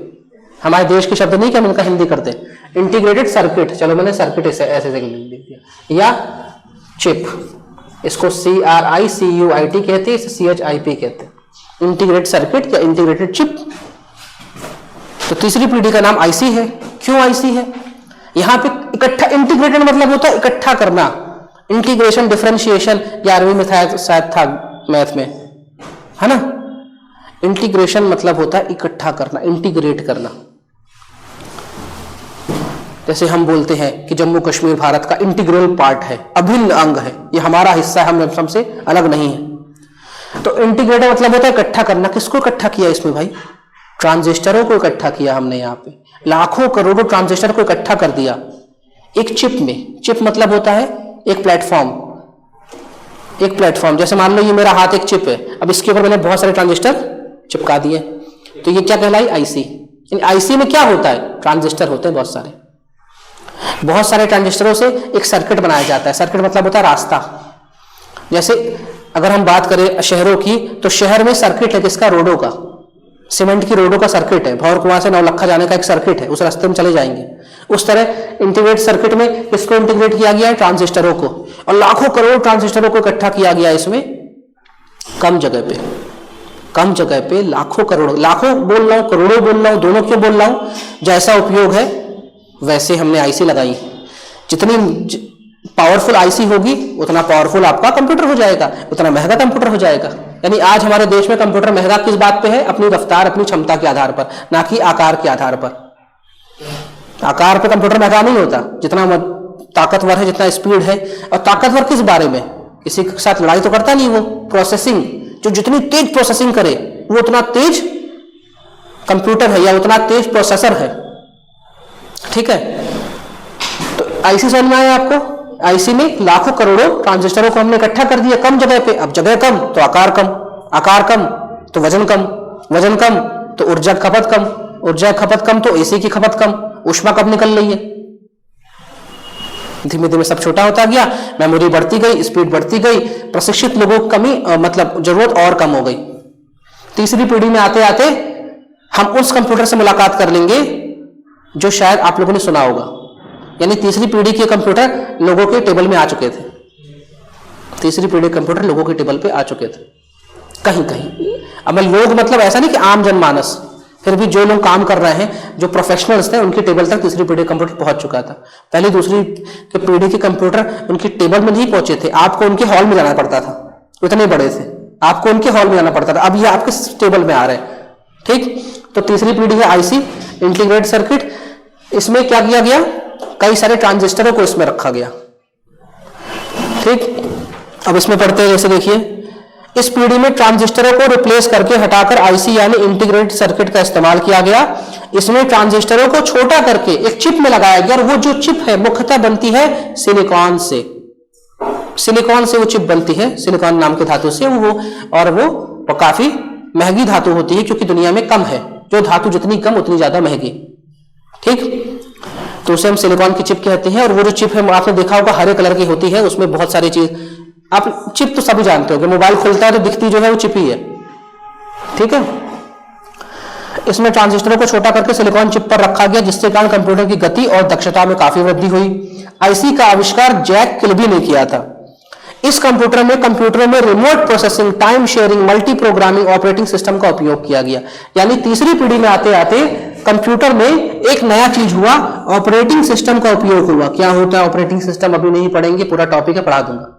हमारे देश के शब्द नहीं कि हम इनका हिंदी करते। इंटीग्रेटेड सर्किट, चलो मैंने सर्किट ऐसे लिख दिया, या चिप, इसको CRICUIT कहते हैं, इसे CHIP कहते हैं, इंटीग्रेटेड सर्किट या इंटीग्रेटेड चिप। तो तीसरी पीढ़ी का नाम IC है। क्यों IC है? यहां पे इकट्ठा, इंटीग्रेटेड मतलब होता है इकट्ठा करना, इंटीग्रेशन डिफरेंशिएशन 11वीं में शायद था मैथ में, है ना। इंटीग्रेशन मतलब होता है इकट्ठा करना, इंटीग्रेट करना। जैसे हम बोलते हैं कि जम्मू कश्मीर भारत का इंटीग्रल पार्ट है, अभिन्न अंग है, ये हमारा हिस्सा है, हम सबसे अलग नहीं है। तो इंटीग्रेट मतलब होता है इकट्ठा करना। किसको इकट्ठा किया इसमें भाई? ट्रांजिस्टरों को इकट्ठा किया हमने यहाँ पे, लाखों करोड़ों ट्रांजिस्टर को इकट्ठा कर दिया एक चिप में। चिप मतलब होता है एक प्लेटफॉर्म, एक प्लेटफॉर्म। जैसे मान लो ये मेरा हाथ एक चिप है, अब इसके ऊपर मैंने बहुत सारे ट्रांजिस्टर चिपका दिए, तो ये क्या कहलाई? आईसी। आईसी में क्या होता है? ट्रांजिस्टर होते हैं बहुत सारे। बहुत सारे ट्रांजिस्टरों से एक सर्किट बनाया जाता है। सर्किट मतलब होता है रास्ता। जैसे अगर हम बात करें शहरों की, तो शहर में सर्किट है किसका? रोडों का, सीमेंट की रोडों का सर्किट है। भौर कुआं से नौलखा जाने का एक सर्किट है, उस रास्ते में चले जाएंगे। उस तरह इंटीग्रेट सर्किट में किसको इंटीग्रेट किया गया है? ट्रांजिस्टरों को। और लाखों करोड़ ट्रांजिस्टरों को इकट्ठा किया गया इसमें, कम जगह पे, कम जगह पे लाखों करोड़ों, लाखों बोल रहा हूं, करोड़ों बोल रहा हूं, दोनों क्यों बोल रहा हूं? जैसा उपयोग है वैसे हमने आईसी लगाई। जितनी पावरफुल आईसी होगी उतना पावरफुल आपका कंप्यूटर हो जाएगा, उतना महंगा कंप्यूटर हो जाएगा। यानी आज हमारे देश में कंप्यूटर महंगा किस बात पे है? अपनी रफ्तार, अपनी क्षमता के आधार पर, ना कि आकार के आधार पर। आकार पे कंप्यूटर महंगा नहीं होता, जितना ताकतवर है, जितना स्पीड है। और ताकतवर किस बारे में? किसी के साथ लड़ाई तो करता नहीं वो। प्रोसेसिंग, जो जितनी तेज प्रोसेसिंग करे वो उतना तेज कंप्यूटर है या उतना तेज प्रोसेसर है। ठीक है, तो आईसी समझ में आया आपको? आईसी में लाखों करोड़ों ट्रांजिस्टरों को हमने इकट्ठा कर दिया कम जगह पे। अब जगह कम तो आकार कम, आकार कम तो वजन कम, वजन कम तो ऊर्जा खपत कम, ऊर्जा खपत कम तो एसी की खपत कम, ऊष्मा कब निकल रही है? धीमे धीमे सब छोटा होता गया, मेमोरी बढ़ती गई, स्पीड बढ़ती गई, प्रशिक्षित लोगों की कमी मतलब जरूरत और कम हो गई। तीसरी पीढ़ी में आते आते हम उस कंप्यूटर से मुलाकात कर लेंगे जो शायद आप लोगों ने सुना होगा। यानी तीसरी पीढ़ी के कंप्यूटर लोगों के टेबल में आ चुके थे। तीसरी पीढ़ी कंप्यूटर लोगों के टेबल पे आ चुके थे कहीं कहीं। अब लोग मतलब ऐसा नहीं कि आम जनमानस, फिर भी जो लोग काम कर रहे हैं, जो प्रोफेशनल्स थे, उनकी टेबल तक तीसरी पीढ़ी कंप्यूटर पहुंच चुका था। पहले दूसरी पीढ़ी के कंप्यूटर उनकी टेबल में नहीं पहुंचे थे, आपको उनके हॉल में जाना पड़ता था, इतने बड़े थे, आपको उनके हॉल में जाना पड़ता था। अब ये आपके टेबल में आ रहे हैं। ठीक, तो तीसरी पीढ़ी है आईसी, इंटीग्रेटेड सर्किट। इसमें क्या किया गया? कई सारे ट्रांजिस्टरों को इसमें रखा गया। ठीक, अब इसमें पढ़ते हैं। जैसे देखिए, इस पीढ़ी में ट्रांजिस्टरों को रिप्लेस करके हटाकर आईसी यानी इंटीग्रेटेड सर्किट का इस्तेमाल किया गया। इसमें ट्रांजिस्टरों को छोटा करके एक चिप में लगाया गया, और वो जो चिप है मुख्यतः बनती है सिलिकॉन से। सिलिकॉन से वो चिप बनती है, सिलिकॉन नाम के धातु से वो काफी महंगी धातु होती है, क्योंकि दुनिया में कम है। जो धातु जितनी कम उतनी ज्यादा महंगी। ठीक, तो उसे हम सिलिकॉन की चिप कहते हैं। और वो जो चिप है आपने देखा होगा हरे कलर की होती है, उसमें बहुत सारी चीज, आप चिप तो सभी जानते हो कि मोबाइल खुलता है तो दिखती जो है वो चिप ही है। ठीक है, इसमें ट्रांजिस्टरों को छोटा करके सिलिकॉन चिप पर रखा गया, जिससे कारण कंप्यूटर की गति और दक्षता में काफी वृद्धि हुई। आईसी का आविष्कार जैक किल्बी ने किया था। इस कंप्यूटरों में remote processing, time sharing, multi programming operating system का उपयोग किया गया। यानी तीसरी पीढ़ी में आते आते कंप्यूटर में एक नया चीज हुआ, ऑपरेटिंग सिस्टम का उपयोग हुआ। क्या होता है ऑपरेटिंग सिस्टम अभी नहीं पढ़ेंगे, पूरा टॉपिक है, पढ़ा दूंगा।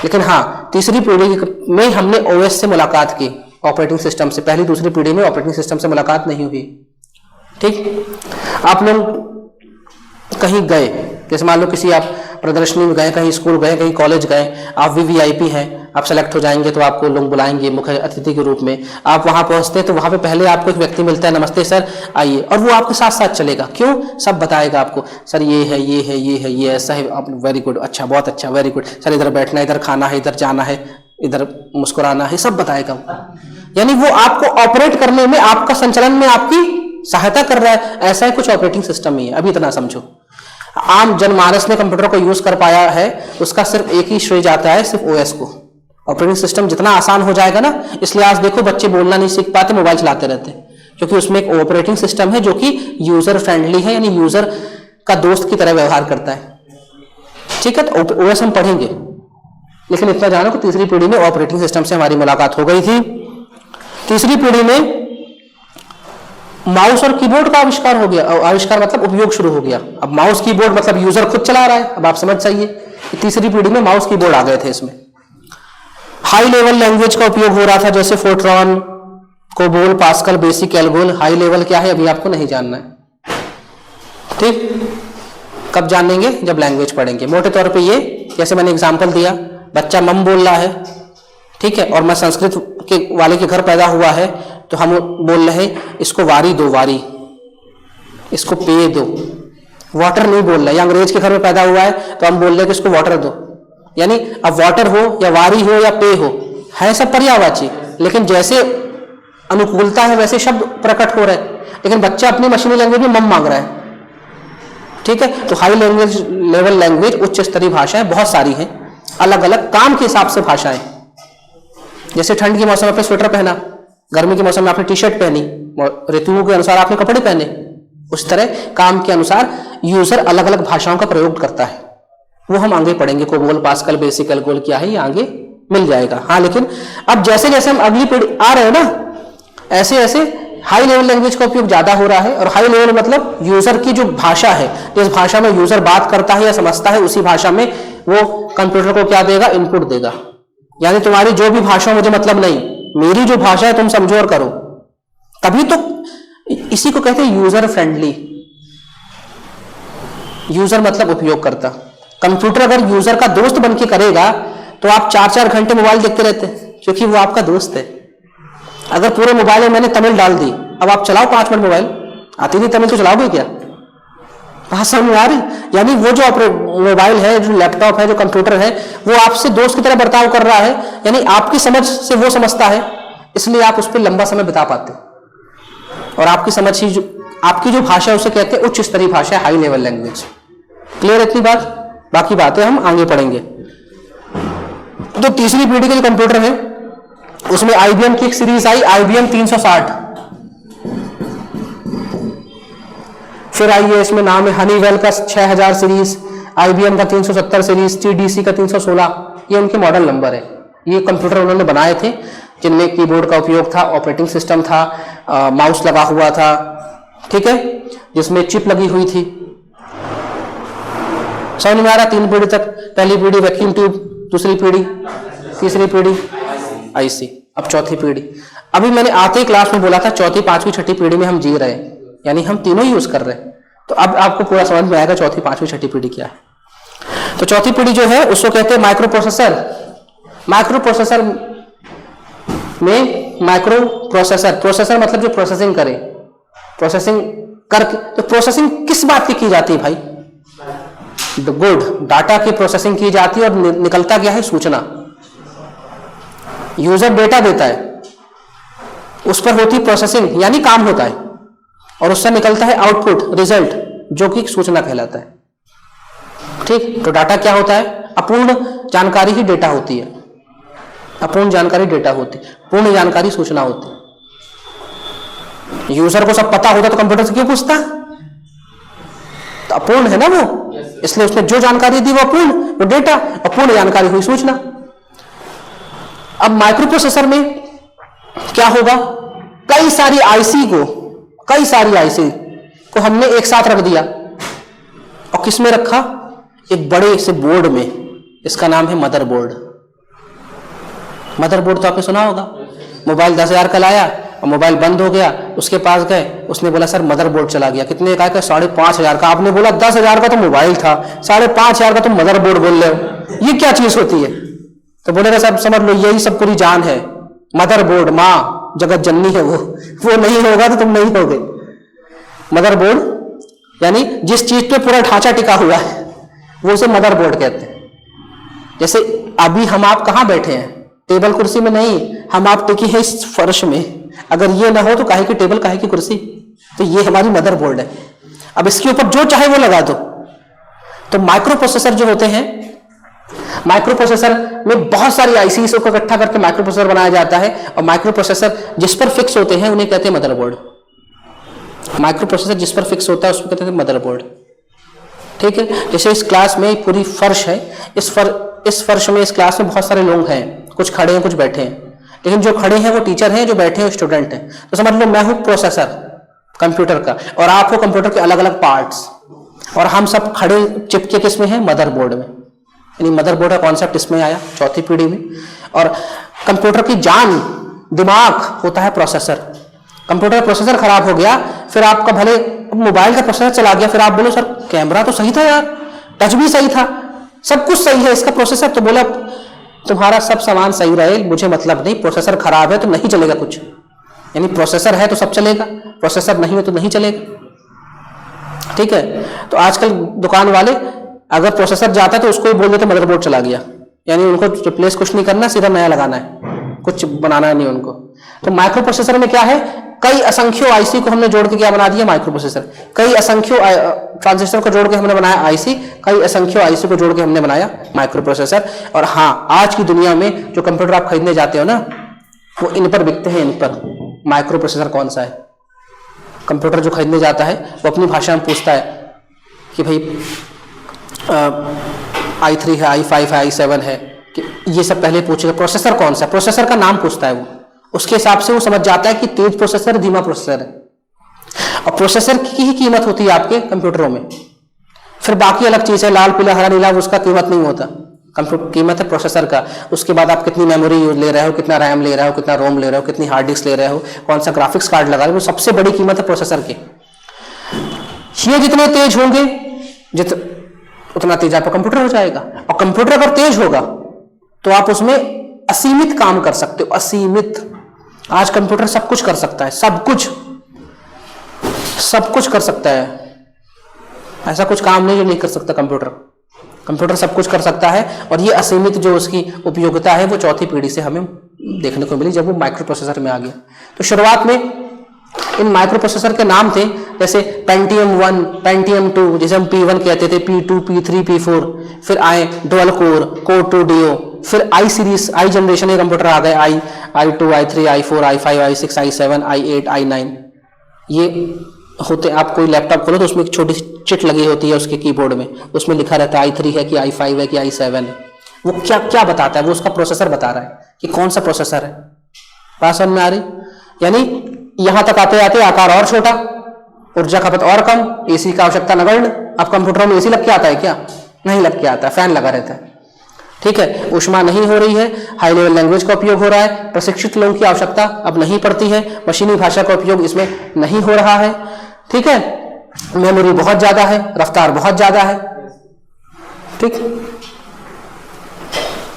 लेकिन हाँ, तीसरी पीढ़ी में हमने ओएस से मुलाकात की, ऑपरेटिंग सिस्टम से। पहली दूसरी पीढ़ी में ऑपरेटिंग सिस्टम से मुलाकात नहीं हुई। ठीक, आप लोग कहीं गए, जैसे मान लो किसी आप प्रदर्शनी में गए, कहीं स्कूल गए, कहीं कॉलेज गए, आप वीवीआईपी हैं, आप सेलेक्ट हो जाएंगे तो आपको लोग बुलाएंगे मुख्य अतिथि के रूप में। आप वहां पहुंचते हैं तो वहां पे पहले आपको एक व्यक्ति मिलता है, नमस्ते सर आइए, और वो आपके साथ साथ चलेगा। क्यों? सब बताएगा आपको, सर ये है, ये है, ये है, ये ऐसा है, आप वेरी गुड, अच्छा, बहुत अच्छा, वेरी गुड सर, इधर बैठना है, इधर खाना है, इधर जाना है, इधर मुस्कुराना है, सब बताएगा। यानी वो आपको ऑपरेट करने में, आपका संचालन में आपकी सहायता कर रहा है। ऐसा ही कुछ ऑपरेटिंग सिस्टम ही है। अभी इतना समझो, आम जनमानस ने कंप्यूटर को यूज कर पाया है, उसका सिर्फ एक ही श्रेय जाता है, सिर्फ ओएस को। ऑपरेटिंग सिस्टम जितना आसान हो जाएगा ना, इसलिए आज देखो बच्चे बोलना नहीं सीख पाते, मोबाइल चलाते रहते हैं, क्योंकि उसमें एक ऑपरेटिंग सिस्टम है जो कि यूजर फ्रेंडली है, यानी यूजर का दोस्त की तरह व्यवहार करता है। ठीक है, तो ओएस हम पढ़ेंगे, लेकिन इतना जानो कि तीसरी पीढ़ी में ऑपरेटिंग सिस्टम से हमारी मुलाकात हो गई थी। तीसरी पीढ़ी में माउस और कीबोर्ड का आविष्कार हो गया। आविष्कार मतलब उपयोग शुरू हो गया। अब माउस कीबोर्ड मतलब यूजर खुद चला रहा है। अब आप समझ जाइए, तीसरी पीढ़ी में माउस कीबोर्ड आ गए थे। इसमें हाई लेवल लैंग्वेज का उपयोग हो रहा था, जैसे Fortran, COBOL, pascal, basic, ALGOL. High level क्या है अभी आपको नहीं जानना है। ठीक, कब जानेंगे? जब लैंग्वेज पढ़ेंगे। मोटे तौर पे ये, जैसे मैंने एग्जांपल दिया, बच्चा मम बोल रहा है, ठीक है, और मैं संस्कृत के वाले के घर पैदा हुआ है तो हम बोल रहे हैं इसको वारी दो, वारी, इसको पेय दो, वाटर नहीं बोल रहे। या अंग्रेज के घर में पैदा हुआ है तो हम बोल रहे हैं कि इसको वाटर दो। यानी अब वाटर हो या वारी हो या पेय हो, है सब पर्यायवाची, लेकिन जैसे अनुकूलता है वैसे शब्द प्रकट हो रहे हैं। लेकिन बच्चा अपनी मशीनी लैंग्वेज में मम मांग रहा है। ठीक है, तो हाई लैंग्वेज लेवल लैंग्वेज, उच्च स्तरीय भाषाएं बहुत सारी हैं, अलग अलग काम के हिसाब से भाषाएं। जैसे ठंड के मौसम में आपने स्वेटर पहना, गर्मी के मौसम में आपने टी शर्ट पहनी, ऋतुओं के अनुसार आपने कपड़े पहने, उस तरह काम के अनुसार यूजर अलग अलग भाषाओं का प्रयोग करता है। वो हम आगे पढ़ेंगे, कोबोल, पास्कल, बेसिक एल्गोल क्या है, ये आगे मिल जाएगा। हाँ, लेकिन अब जैसे जैसे हम अगली पीढ़ी आ रहे हैं ना, ऐसे ऐसे हाई लेवल लैंग्वेज का उपयोग ज्यादा हो रहा है। और हाई लेवल मतलब यूजर की जो भाषा है, जिस भाषा में यूजर बात करता है या समझता है, उसी भाषा में वो कंप्यूटर को क्या देगा, इनपुट देगा। यानी तुम्हारी जो भी भाषा मुझे मतलब नहीं, मेरी जो भाषा है तुम समझो और करो, तभी तो इसी को कहते हैं यूजर फ्रेंडली। यूजर मतलब उपयोगकर्ता। कंप्यूटर अगर यूजर का दोस्त बन के करेगा तो आप 4-4 घंटे मोबाइल देखते रहते हैं, क्योंकि वो आपका दोस्त है। अगर पूरे मोबाइल में मैंने तमिल डाल दी, अब आप चलाओ 5 मिनट मोबाइल, आती नहीं तमिल तो चलाओगे क्या? बात समझ में आ रही? यानी वो जो मोबाइल है, जो लैपटॉप है, जो कंप्यूटर है, वो आपसे दोस्त की तरह बर्ताव कर रहा है। यानी आपकी समझ से वो समझता है, इसलिए आप उस पर लंबा समय बिता पाते। और आपकी समझ ही आपकी जो भाषा है उसे कहते हैं उच्च स्तरीय भाषा, हाई लेवल लैंग्वेज। क्लियर इतनी बात? बाकी बातें हम आगे पढ़ेंगे। तो तीसरी पीढ़ी के जो कंप्यूटर है उसमें आईबीएम की एक सीरीज आई, आईबीएम 360। फिर आई है, इसमें नाम है हनीवेल का 6000 सीरीज, आईबीएम का 370 सीरीज, टीडीसी का 316। ये उनके मॉडल नंबर है। ये कंप्यूटर उन्होंने बनाए थे जिनमें कीबोर्ड का उपयोग था, ऑपरेटिंग सिस्टम था, माउस लगा हुआ था, ठीक है, जिसमें चिप लगी हुई थी। समझ में आ रहा? 3 पीढ़ी तक। पहली पीढ़ी वैक्यूम ट्यूब, दूसरी पीढ़ी, तीसरी पीढ़ी आईसी, अब चौथी पीढ़ी। अभी मैंने आते ही क्लास में बोला था चौथी, पांचवी, छठी पीढ़ी में हम जी रहे हैं, यानी हम तीनों यूज कर रहे हैं। तो अब आपको पूरा समझ में आएगा चौथी, पांचवी, छठी पीढ़ी क्या है। तो चौथी पीढ़ी जो है उसको कहते हैं माइक्रो प्रोसेसर। माइक्रो प्रोसेसर में प्रोसेसर मतलब जो प्रोसेसिंग करे, प्रोसेसिंग करके, तो प्रोसेसिंग किस बात की जाती है भाई? गुड डाटा की प्रोसेसिंग की जाती है और निकलता क्या है? सूचना। यूजर डेटा देता है, उस पर होती प्रोसेसिंग, यानी काम होता है, और उससे निकलता है आउटपुट, रिजल्ट, जो कि सूचना कहलाता है। ठीक, तो डाटा क्या होता है? अपूर्ण जानकारी ही डेटा होती है। अपूर्ण जानकारी डेटा होती है, पूर्ण जानकारी सूचना होती है। यूजर को सब पता होता तो कंप्यूटर से क्यों पूछता? तो अपूर्ण है ना वो, इसलिए उसने जो जानकारी दी वो अपूर्ण, वो डेटा, अपूर्ण जानकारी हुई सूचना। अब माइक्रो प्रोसेसर में क्या होगा? कई सारी आईसी को हमने एक साथ रख दिया, और किस में रखा? एक बड़े से बोर्ड में। इसका नाम है मदरबोर्ड। मदरबोर्ड तो आपने सुना होगा। मोबाइल 10,000 का लाया और मोबाइल बंद हो गया, उसके पास गए, उसने बोला सर मदरबोर्ड चला गया। कितने का? 5,500 का। आपने बोला 10,000 का तो मोबाइल था, 5,500 का तुम मदरबोर्ड बोल रहे हो, ये क्या चीज होती है? तो बोलेगा साहब समझ लो यही सब पूरी जान है। मदरबोर्ड, माँ जगत जननी है वो नहीं होगा तो तुम नहीं होगे। मदरबोर्ड यानी जिस चीज पे पूरा ढांचा टिका हुआ है वो उसे मदरबोर्ड कहते हैं। जैसे अभी हम आप कहाँ बैठे हैं? टेबल कुर्सी में नहीं, हम आप टिकी है इस फर्श में। अगर ये ना हो तो काहे की टेबल, काहे की कुर्सी? तो ये हमारी मदरबोर्ड है। अब इसके ऊपर जो चाहे वो लगा दो। तो माइक्रो प्रोसेसर जो होते हैं, माइक्रो प्रोसेसर में बहुत सारी आईसी को इकट्ठा करके माइक्रो प्रोसेसर बनाया जाता है, और माइक्रो प्रोसेसर जिस पर फिक्स होते हैं उन्हें कहते हैं मदरबोर्ड। माइक्रो प्रोसेसर जिस पर फिक्स होता है उसको कहते हैं मदरबोर्ड। ठीक है, जैसे इस क्लास में पूरी फर्श है, इस फर्श में, इस क्लास में बहुत सारे लोग हैं, कुछ खड़े हैं कुछ बैठे हैं, लेकिन जो खड़े हैं वो टीचर हैं, जो बैठे हैं स्टूडेंट हैं। तो समझ लो मैं हूं प्रोसेसर कंप्यूटर का, और आप हो कंप्यूटर के अलग अलग पार्ट्स, और हम सब खड़े चिपके किस में हैं? मदरबोर्ड में। यानी मदरबोर्ड का कॉन्सेप्ट इसमें आया चौथी पीढ़ी में। और कंप्यूटर की जान, दिमाग होता है प्रोसेसर। कंप्यूटर का प्रोसेसर खराब हो गया, फिर आपका भले मोबाइल का प्रोसेसर चला गया, फिर आप बोलो सर कैमरा तो सही था यार, टच भी सही था, सब कुछ सही है, इसका प्रोसेसर तो बोला तुम्हारा सब सामान सही रहे, मुझे मतलब नहीं, प्रोसेसर खराब है तो नहीं चलेगा कुछ, यानी प्रोसेसर है तो सब चलेगा, प्रोसेसर नहीं है तो नहीं चलेगा। ठीक है, तो आजकल दुकान वाले अगर प्रोसेसर जाता है तो उसको ही बोल देते मदरबोर्ड चला गया, यानी उनको रिप्लेस कुछ नहीं करना, सीधा नया लगाना है, कुछ बनाना नहीं उनको। तो माइक्रो प्रोसेसर में क्या है, कई असंख्यों आईसी को हमने जोड़ के क्या बना दिया, माइक्रो प्रोसेसर। कई असंख्यों ट्रांजिस्टर को जोड़ के हमने बनाया आईसी, कई असंख्यों आईसी को जोड़ के हमने बनाया माइक्रो प्रोसेसर। और हाँ, आज की दुनिया में जो कंप्यूटर आप खरीदने जाते हो ना, वो इन पर बिकते हैं, इन पर माइक्रो प्रोसेसर कौन सा है। कंप्यूटर जो खरीदने जाता है वो अपनी भाषा में पूछता है कि भाई i3 है, i5 है, i7 है, कि ये सब पहले पूछेगा प्रोसेसर कौन सा, प्रोसेसर का नाम पूछता है वो, उसके हिसाब से वो समझ जाता है कि तेज प्रोसेसर, धीमा प्रोसेसर है। और प्रोसेसर की ही कीमत होती है आपके कंप्यूटरों में, फिर बाकी अलग चीज है, लाल पीला हरा नीला, उसका कीमत नहीं होता। कंप्यूटर कीमत है प्रोसेसर का, उसके बाद आप कितनी मेमोरी ले रहे हो, कितना रैम ले रहे हो, कितना रोम ले रहे हो, कितनी हार्ड डिस्क ले रहे हो, कौन सा ग्राफिक्स कार्ड लगा रहे हो, वो सबसे बड़ी कीमत है प्रोसेसर की। ये जितने तेज होंगे उतना तेज आपका कंप्यूटर हो जाएगा। और कंप्यूटर अगर तेज होगा तो आप उसमें असीमित काम कर सकते हो, असीमित। आज कंप्यूटर सब कुछ कर सकता है, सब कुछ कर सकता है, ऐसा कुछ काम नहीं जो नहीं कर सकता कंप्यूटर सब कुछ कर सकता है। और ये असीमित जो उसकी उपयोगिता है वो चौथी पीढ़ी से हमें देखने को मिली, जब वो माइक्रो प्रोसेसर में आ गया। तो शुरुआत में इन माइक्रो प्रोसेसर के नाम थे जैसे पेंटियम 1, पेंटियम 2, जिसे हम P1 कहते थे, P2, P3, P4, फिर आए डुअल कोर 2 डियो, फिर आई सीरीज, आई जनरेशन के कंप्यूटर आ गए, i2, i3, i4, i5, i6, i7, i8, i9। ये होते, आप कोई लैपटॉप खोलो तो उसमें एक छोटी सी चिट लगी होती है उसके कीबोर्ड में, उसमें लिखा रहता है i3 है कि i5 है कि i7 है। वो क्या क्या बताता है, वो उसका प्रोसेसर बता रहा है कि कौन सा प्रोसेसर है। बात समझ में आ रही? यानी यहां तक आते आते आकार और छोटा, ऊर्जा खपत और कम, एसी का आवश्यकता नगण्य। अब कंप्यूटर में एसी लग के आता है क्या? नहीं लग के आता है, फैन लगा रहता है। ठीक है, ऊष्मा नहीं हो रही है, हाई लेवल लैंग्वेज का उपयोग हो रहा है, प्रशिक्षित लोगों की आवश्यकता अब नहीं पड़ती है, मशीनी भाषा का उपयोग इसमें नहीं हो रहा है। ठीक है, मेमोरी बहुत ज्यादा है, रफ्तार बहुत ज्यादा है। ठीक,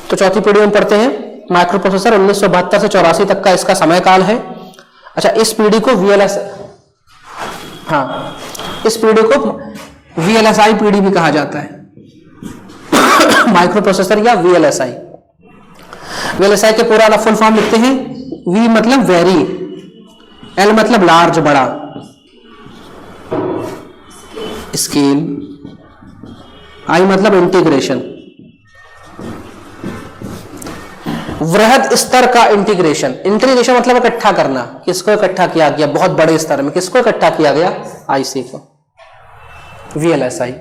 तो चौथी पीढ़ी में पढ़ते हैं माइक्रो प्रोसेसर। 1972 से 84 तक का इसका समय काल है। अच्छा, इस पीढ़ी को इस पीढ़ी को VLSI पीढ़ी भी कहा जाता है, माइक्रो प्रोसेसर या VLSI। VLSI के पूरा फुल फॉर्म लिखते हैं, V मतलब वेरी, L मतलब लार्ज बड़ा, स्केल, I मतलब इंटीग्रेशन, वृहद स्तर का इंटीग्रेशन। इंटीग्रेशन मतलब इकट्ठा करना, किसको इकट्ठा किया गया बहुत बड़े स्तर में, किसको इकट्ठा किया गया, आईसी को, VLSI।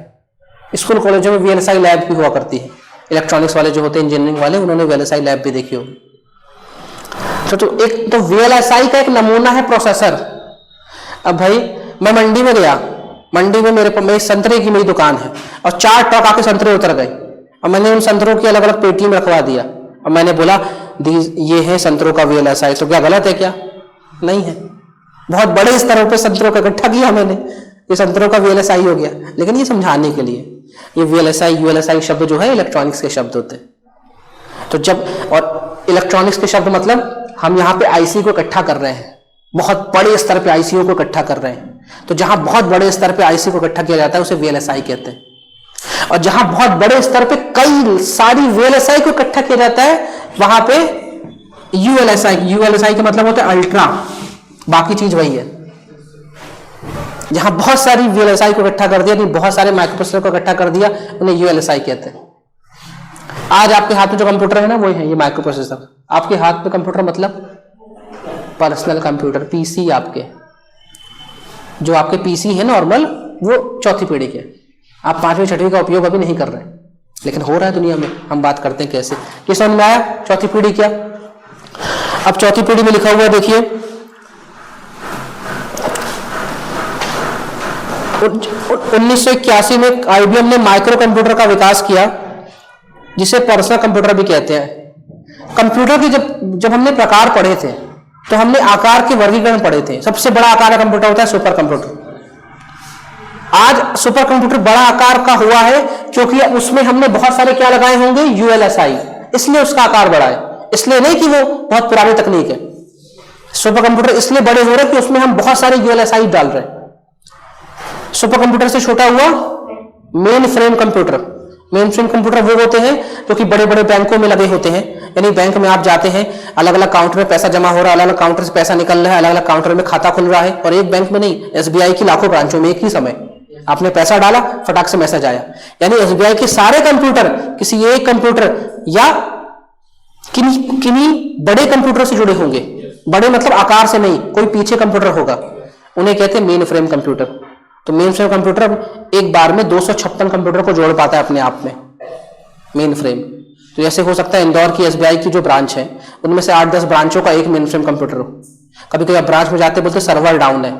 स्कूल कॉलेजों में VLSI लैब भी हुआ करती है, इलेक्ट्रॉनिक्स वाले जो होते हैं, इंजीनियरिंग वाले, उन्होंने VLSI लैब भी देखी होगी। तो एक तो VLSI का एक नमूना है प्रोसेसर। अब भाई मैं मंडी में गया, मंडी में मेरे संतरे की मेरी दुकान है और 4 ट्रक आके संतरे उतर गए और मैंने उन संतरों की अलग अलग पेटी में रखवा दिया और मैंने बोला ये है संतरों का VLSI। तो क्या गलत है? क्या नहीं है, बहुत बड़े स्तरों पे संतरों का इकट्ठा किया मैंने, ये संतरों का VLSI हो गया। लेकिन ये समझाने के लिए, ये VLSI ULSI शब्द जो है इलेक्ट्रॉनिक्स के शब्द होते हैं। तो जब, और इलेक्ट्रॉनिक्स के शब्द मतलब हम यहाँ पे आईसी को इकट्ठा कर रहे हैं, बहुत बड़े स्तर पे आईसीओ को इकट्ठा कर रहे हैं। तो जहां बहुत बड़े स्तर पे आईसी को इकट्ठा किया जाता है उसे VLSI कहते हैं, और जहां बहुत बड़े स्तर पे कई सारी VLSI को इकट्ठा किया जाता है वहां पे ULSI का मतलब होता है अल्ट्रा, बाकी चीज वही है। जहां बहुत सारी VLSI को इकट्ठा कर दिया, बहुत सारे माइक्रोप्रोसेसर को इकट्ठा कर दिया, उन्हें ULSI कहते हैं। आज आपके हाथ में जो कंप्यूटर है ना, वही है ये माइक्रोप्रोसेसर। आपके हाथ में कंप्यूटर मतलब पर्सनल कंप्यूटर, पीसी। आपके जो आपके पीसी है नॉर्मल, वो चौथी पीढ़ी के। आप 5वीं 6वीं का उपयोग अभी नहीं कर रहे, लेकिन हो रहा है दुनिया में। हम बात करते हैं कैसे, ये समझ में आया चौथी पीढ़ी क्या। अब चौथी पीढ़ी में लिखा हुआ देखिए, 1981 में IBM ने माइक्रो कंप्यूटर का विकास किया, जिसे पर्सनल कंप्यूटर भी कहते हैं। कंप्यूटर के जब हमने प्रकार पढ़े थे तो हमने आकार के वर्गीकरण पढ़े थे। सबसे बड़ा आकार का कंप्यूटर होता है सुपर कंप्यूटर। आज सुपर कंप्यूटर बड़ा आकार का हुआ है क्योंकि उसमें हमने बहुत सारे क्या लगाए होंगे, ULSI, इसलिए उसका आकार बड़ा है, इसलिए नहीं कि वो बहुत पुरानी तकनीक है। सुपर कंप्यूटर इसलिए बड़े हो रहे कि उसमें हम बहुत सारे यूएलएसआई डाल रहे हैं। सुपर कंप्यूटर से छोटा हुआ main frame computer. Main frame computer वो होते हैं जो कि बड़े बड़े बैंकों में लगे होते हैं। यानी बैंक में आप जाते हैं, अलग अलग काउंटर में पैसा जमा हो रहा है, अलग अलग काउंटर से पैसा निकल रहा है, अलग अलग काउंटर में खाता खुल रहा है, और एक बैंक में नहीं, एसबीआई की लाखों ब्रांचों में एक ही समय आपने पैसा डाला, फटाक से मैसेज आया। यानी एसबीआई के सारे कंप्यूटर किसी एक कंप्यूटर या किन्हीं बड़े कंप्यूटर से जुड़े होंगे। बड़े मतलब आकार से नहीं, कोई पीछे कंप्यूटर होगा, उन्हें कहते हैं मेन फ्रेम कंप्यूटर। तो मेन फ्रेम कंप्यूटर एक बार में 256 कंप्यूटर को जोड़ पाता है अपने आप में, मेन फ्रेम। तो जैसे हो सकता है इंदौर की एसबीआई की जो ब्रांच है उनमें से 8-10 ब्रांचों का एक मेन फ्रेम कंप्यूटर हो। कभी कभी आप ब्रांच में जाते बोलते सर्वर डाउन है,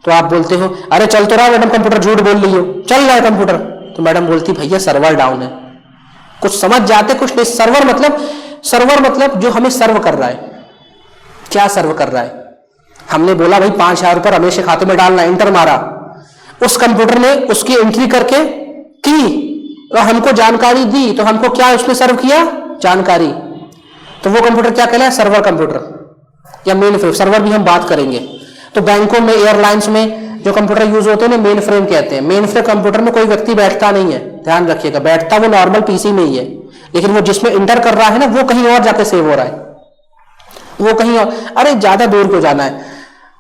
तो आप बोलते हो अरे चल तो रहा मैडम कंप्यूटर, झूठ बोल रही हो, चल रहा है कंप्यूटर। तो मैडम बोलती भैया सर्वर डाउन है। कुछ समझ जाते कुछ नहीं। सर्वर मतलब जो हमें सर्व कर रहा है। क्या सर्व कर रहा है? हमने बोला भाई 5,000 रुपये रमेश के खाते में डालना, एंटर मारा, उस कंप्यूटर ने उसकी एंट्री करके की और हमको जानकारी दी, तो हमको क्या उसने सर्व किया? जानकारी। तो वो कंप्यूटर क्या कहलाए? सर्वर कंप्यूटर या मेन फ्रेम। सर्वर भी हम बात करेंगे। तो बैंकों में, एयरलाइंस में जो कंप्यूटर यूज होते हैं मेन फ्रेम कहते हैं। मेन फ्रेम कंप्यूटर में कोई व्यक्ति बैठता नहीं है, ध्यान रखिएगा, बैठता वो नॉर्मल पीसी में ही है, लेकिन वो जिसमें इंटर कर रहा है ना वो कहीं और जाके सेव हो रहा है, वो कहीं और। अरे ज्यादा दूर क्यों जाना है?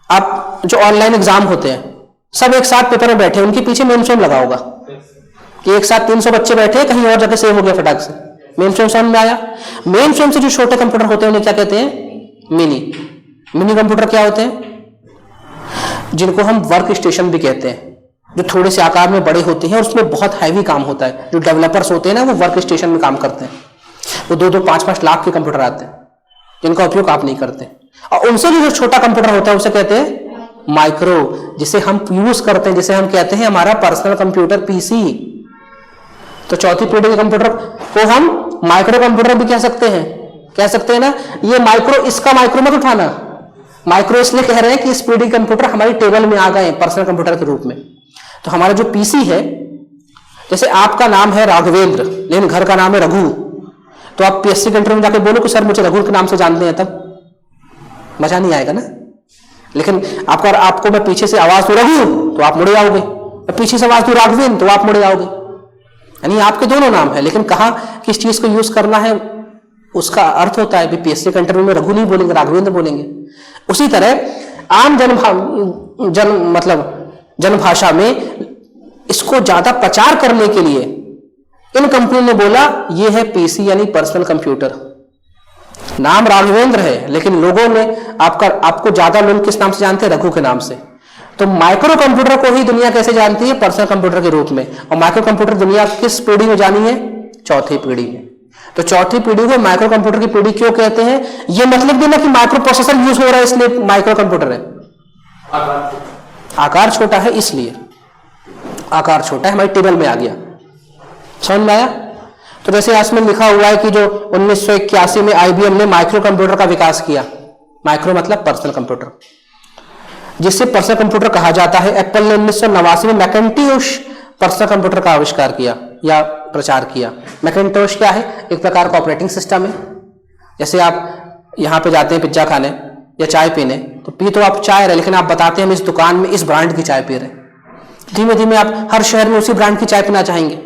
आप जो ऑनलाइन एग्जाम होते हैं सब एक साथ पेपर में बैठे, उनके पीछे मेन फ्रेम लगा होगा कि एक साथ 300 बच्चे बैठे, कहीं और जाके सेव हो गया फटाक से। मेन फ्रेम समझ में आया? मेन फ्रेम से जो छोटे कंप्यूटर होते हैं उन्हें क्या कहते हैं? मिनी कंप्यूटर क्या होते हैं? जिनको हम वर्क स्टेशन भी कहते हैं, जो थोड़े से आकार में बड़े होते हैं और उसमें बहुत हैवी काम होता है। जो डेवलपर्स होते हैं ना वो वर्क स्टेशन में काम करते हैं, वो 2-2, 5-5 लाख के कंप्यूटर आते हैं जिनका उपयोग आप नहीं करते। और उनसे जो छोटा कंप्यूटर होता है उसे कहते हैं माइक्रो, जिसे हम यूज करते हैं, जिसे हम कहते हैं हमारा पर्सनल कंप्यूटर पीसी। तो चौथी पीढ़ी के कंप्यूटर को हम माइक्रो कंप्यूटर भी कह सकते हैं ना। ये माइक्रो, इसका माइक्रो मत उठाना, माइक्रो इसलिए कह रहे हैं कि इस पीढ़ी कंप्यूटर हमारी टेबल में आ गए पर्सनल कंप्यूटर के रूप में। तो हमारा जो पीसी है, जैसे आपका नाम है राघवेंद्र लेकिन घर का नाम है रघु, तो आप पीएससी के इंटरव्यू में जाके बोलो कि सर मुझे रघु के नाम से जानते हैं, तब मजा नहीं आएगा ना। लेकिन आपको मैं पीछे से आवाज दू रघु तो आप मुड़े आओगे, मैं पीछे से आवाज दू राघवेंद्र तो आप मुड़े आओगे। यानी आपके दोनों नाम है, लेकिन कहाँ किस चीज को यूज करना है उसका अर्थ होता है। पीएससी के इंटरव्यू में रघु नहीं बोलेंगे, राघवेंद्र बोलेंगे। उसी तरह आम जनभाषा में इसको ज्यादा प्रचार करने के लिए इन कंपनी ने बोला ये है पीसी यानी पर्सनल कंप्यूटर। नाम राघवेंद्र है लेकिन लोगों ने आपको ज्यादा लोग किस नाम से जानते हैं? रघु के नाम से। तो माइक्रो कंप्यूटर को ही दुनिया कैसे जानती है? पर्सनल कंप्यूटर के रूप में। और माइक्रो कंप्यूटर दुनिया किस पीढ़ी में जानी है? चौथी पीढ़ी में। तो चौथी पीढ़ी को माइक्रो कंप्यूटर की पीढ़ी क्यों कहते हैं? ये मतलब भी ना कि माइक्रो प्रोसेसर यूज हो रहा है इसलिए माइक्रो कंप्यूटर है। आकार छोटा है इसलिए, आकार छोटा है, हमारी टेबल में आ गया। समझ में आया? तो जैसे इसमें लिखा हुआ है कि जो 1981 में आईबीएम ने माइक्रो कंप्यूटर का विकास किया। माइक्रो मतलब पर्सनल कंप्यूटर, जिससे पर्सनल कंप्यूटर कहा जाता है। एप्पल ने 1989 में मैकिन्टोश पर्सनल कंप्यूटर का आविष्कार किया या प्रचार किया। मैकिन्टोश क्या है? एक प्रकार का ऑपरेटिंग सिस्टम है। जैसे आप यहाँ पे जाते हैं पिज्जा खाने या चाय पीने, तो पी तो आप चाय रहे, लेकिन आप बताते हैं हम इस दुकान में इस ब्रांड की चाय पी रहे। धीमे धीमे आप हर शहर में उसी ब्रांड की चाय पीना चाहेंगे।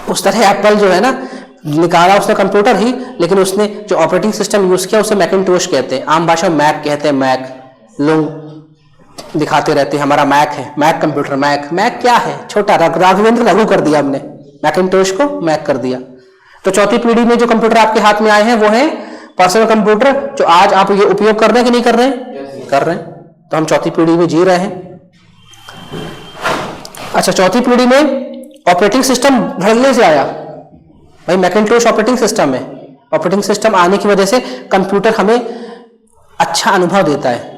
उस तरह एप्पल जो है ना, निकाला उसने कंप्यूटर ही, लेकिन उसने जो ऑपरेटिंग सिस्टम यूज किया उसे मैकिन्टोश कहते हैं। आम भाषा में मैक कहते हैं। मैक लोग दिखाते रहते हैं हमारा मैक है, मैक कंप्यूटर। मैक क्या है? छोटा। राघवेंद्र लघु कर दिया हमने, मैकिन्टोश को मैक कर दिया। तो चौथी पीढ़ी में जो कंप्यूटर आपके हाथ में आए हैं वो है पर्सनल कंप्यूटर, जो आज आप ये उपयोग कर रहे हैं कि नहीं कर रहे हैं? कर रहे हैं। तो हम चौथी पीढ़ी में जी रहे हैं। अच्छा, चौथी पीढ़ी में ऑपरेटिंग सिस्टम धड़ल्ले से आया। भाई मैकिन्टोश ऑपरेटिंग सिस्टम है। ऑपरेटिंग सिस्टम आने की वजह से कंप्यूटर हमें अच्छा अनुभव देता है।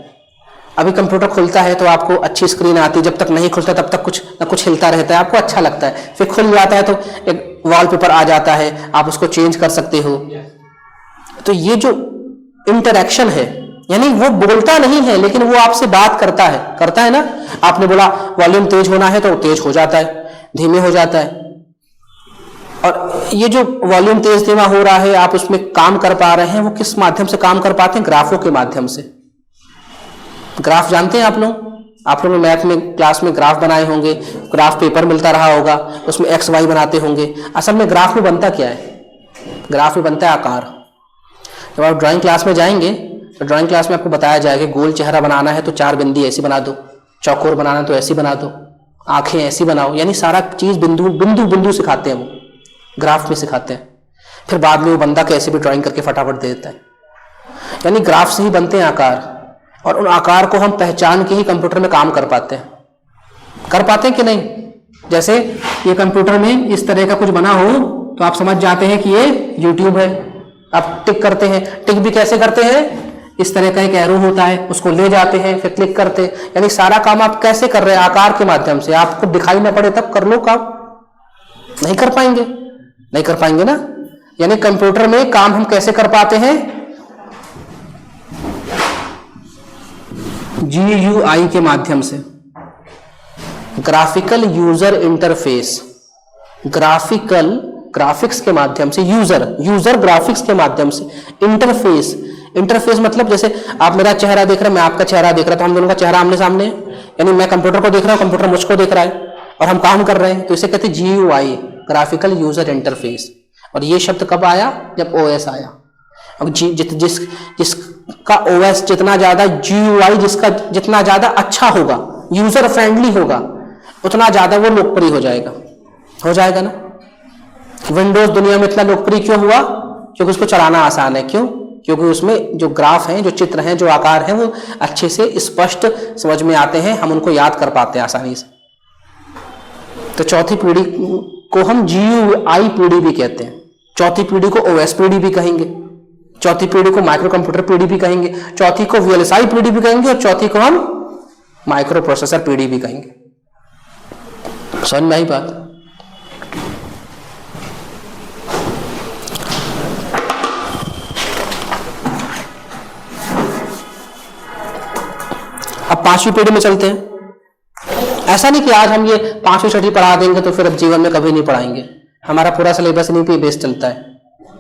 अभी कंप्यूटर खुलता है तो आपको अच्छी स्क्रीन आती है, जब तक नहीं खुलता तब तक कुछ ना कुछ हिलता रहता है, आपको अच्छा लगता है। फिर खुल जाता है तो एक वॉलपेपर आ जाता है, आप उसको चेंज कर सकते हो। तो ये जो इंटरैक्शन है, यानी वो बोलता नहीं है लेकिन वो आपसे बात करता है ना। आपने बोला वॉल्यूम तेज होना है तो तेज हो जाता है, धीमे हो जाता है। और ये जो वॉल्यूम तेज धीमा हो रहा है, आप उसमें काम कर पा रहे हैं, वो किस माध्यम से काम कर पाते हैं? ग्राफों के माध्यम से। ग्राफ जानते हैं आप लोग? आप लोग मैथ में क्लास में ग्राफ बनाए होंगे, ग्राफ पेपर मिलता रहा होगा, उसमें एक्स वाई बनाते होंगे। असल में ग्राफ में बनता क्या है? ग्राफ में बनता है आकार। जब आप ड्राइंग क्लास में जाएंगे तो ड्राइंग क्लास में आपको बताया जाएगा गोल चेहरा बनाना है तो 4 बिंदी ऐसी बना दो, चौकोर बनाना तो ऐसी बना दो, आंखें ऐसी बनाओ, यानी सारा चीज बिंदु बिंदु बिंदु सिखाते हैं, वो ग्राफ में सिखाते हैं। फिर बाद में वो बंदा कैसे भी ड्राइंग करके फटाफट दे देता है। यानी ग्राफ से ही बनते हैं आकार, और उन आकार को हम पहचान के ही कंप्यूटर में काम कर पाते हैं। कर पाते हैं कि नहीं? जैसे ये कंप्यूटर में इस तरह का कुछ बना हो तो आप समझ जाते हैं कि ये यूट्यूब है। आप टिक करते हैं, टिक भी कैसे करते हैं? इस तरह का एक एरो होता है, उसको ले जाते हैं, फिर क्लिक करते हैं। यानी सारा काम आप कैसे कर रहे हैं? आकार के माध्यम से। आपको दिखाई ना पड़े तब कर लो काम, नहीं कर पाएंगे, नहीं कर पाएंगे ना। यानी कंप्यूटर में काम हम कैसे कर पाते हैं? GUI के माध्यम से, ग्राफिकल यूजर इंटरफेस। ग्राफिक्स के माध्यम से, यूजर ग्राफिक्स के माध्यम से। इंटरफेस मतलब जैसे आप मेरा चेहरा देख रहे हैं, मैं आपका चेहरा देख रहा हूं, तो हम दोनों का चेहरा आमने सामने है। यानी मैं कंप्यूटर को देख रहा हूं, कंप्यूटर मुझको देख रहा है, और हम काम कर रहे हैं, तो इसे कहते हैं GUI, ग्राफिकल यूजर इंटरफेस। और ये शब्द कब आया? जब OS आया। अब जिसका OS जितना ज्यादा, GUI जिसका जितना ज्यादा अच्छा होगा, यूजर फ्रेंडली होगा, उतना ज्यादा वो लोकप्रिय हो जाएगा ना। विंडोज दुनिया में इतना लोकप्रिय क्यों हुआ? क्योंकि उसको चलाना आसान है। क्यों? क्योंकि उसमें जो ग्राफ हैं, जो चित्र हैं, जो आकार हैं, वो अच्छे से स्पष्ट समझ में आते हैं, हम उनको याद कर पाते हैं आसानी से। तो चौथी पीढ़ी को हम GUI पीढ़ी भी कहते हैं, चौथी पीढ़ी को OS पीढ़ी भी कहेंगे, चौथी पीढ़ी को माइक्रो कंप्यूटर पीढ़ी भी कहेंगे, चौथी को VLSI पीढ़ी भी कहेंगे, और चौथी को हम माइक्रो प्रोसेसर पीढ़ी भी कहेंगे। समझ में आई बात? अब 5वीं पीढ़ी में चलते हैं। ऐसा नहीं कि आज हम ये 5वीं 6वीं पढ़ा देंगे तो फिर अब जीवन में कभी नहीं पढ़ाएंगे। हमारा पूरा सिलेबस इन्हीं पे बेस चलता है,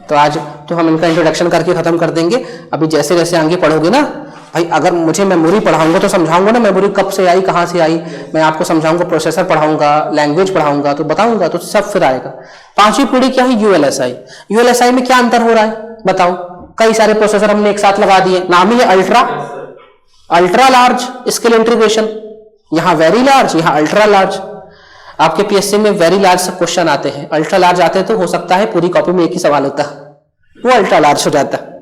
तो आज तो हम इनका इंट्रोडक्शन करके खत्म कर देंगे। अभी जैसे जैसे आगे पढ़ोगे ना भाई, अगर मुझे मेमोरी पढ़ाऊंगा तो समझाऊंगा ना, मेमोरी कब से आई, कहाँ से आई, मैं आपको समझाऊंगा। प्रोसेसर पढ़ाऊंगा, लैंग्वेज पढ़ाऊंगा, तो बताऊंगा, तो सब फिर आएगा। 5वीं पीढ़ी क्या है? ULSI में क्या अंतर हो रहा है बताओ? कई सारे प्रोसेसर हमने एक साथ लगा दिए, नाम ही है अल्ट्रा लार्ज स्केल इंटीग्रेशन। यहाँ वेरी लार्ज, यहाँ अल्ट्रा लार्ज। आपके PSC में वेरी लार्ज से क्वेश्चन आते हैं, अल्ट्रा लार्ज आते हैं तो हो सकता है पूरी कॉपी में एक ही सवाल होता है, वो अल्ट्रा लार्ज हो जाता है।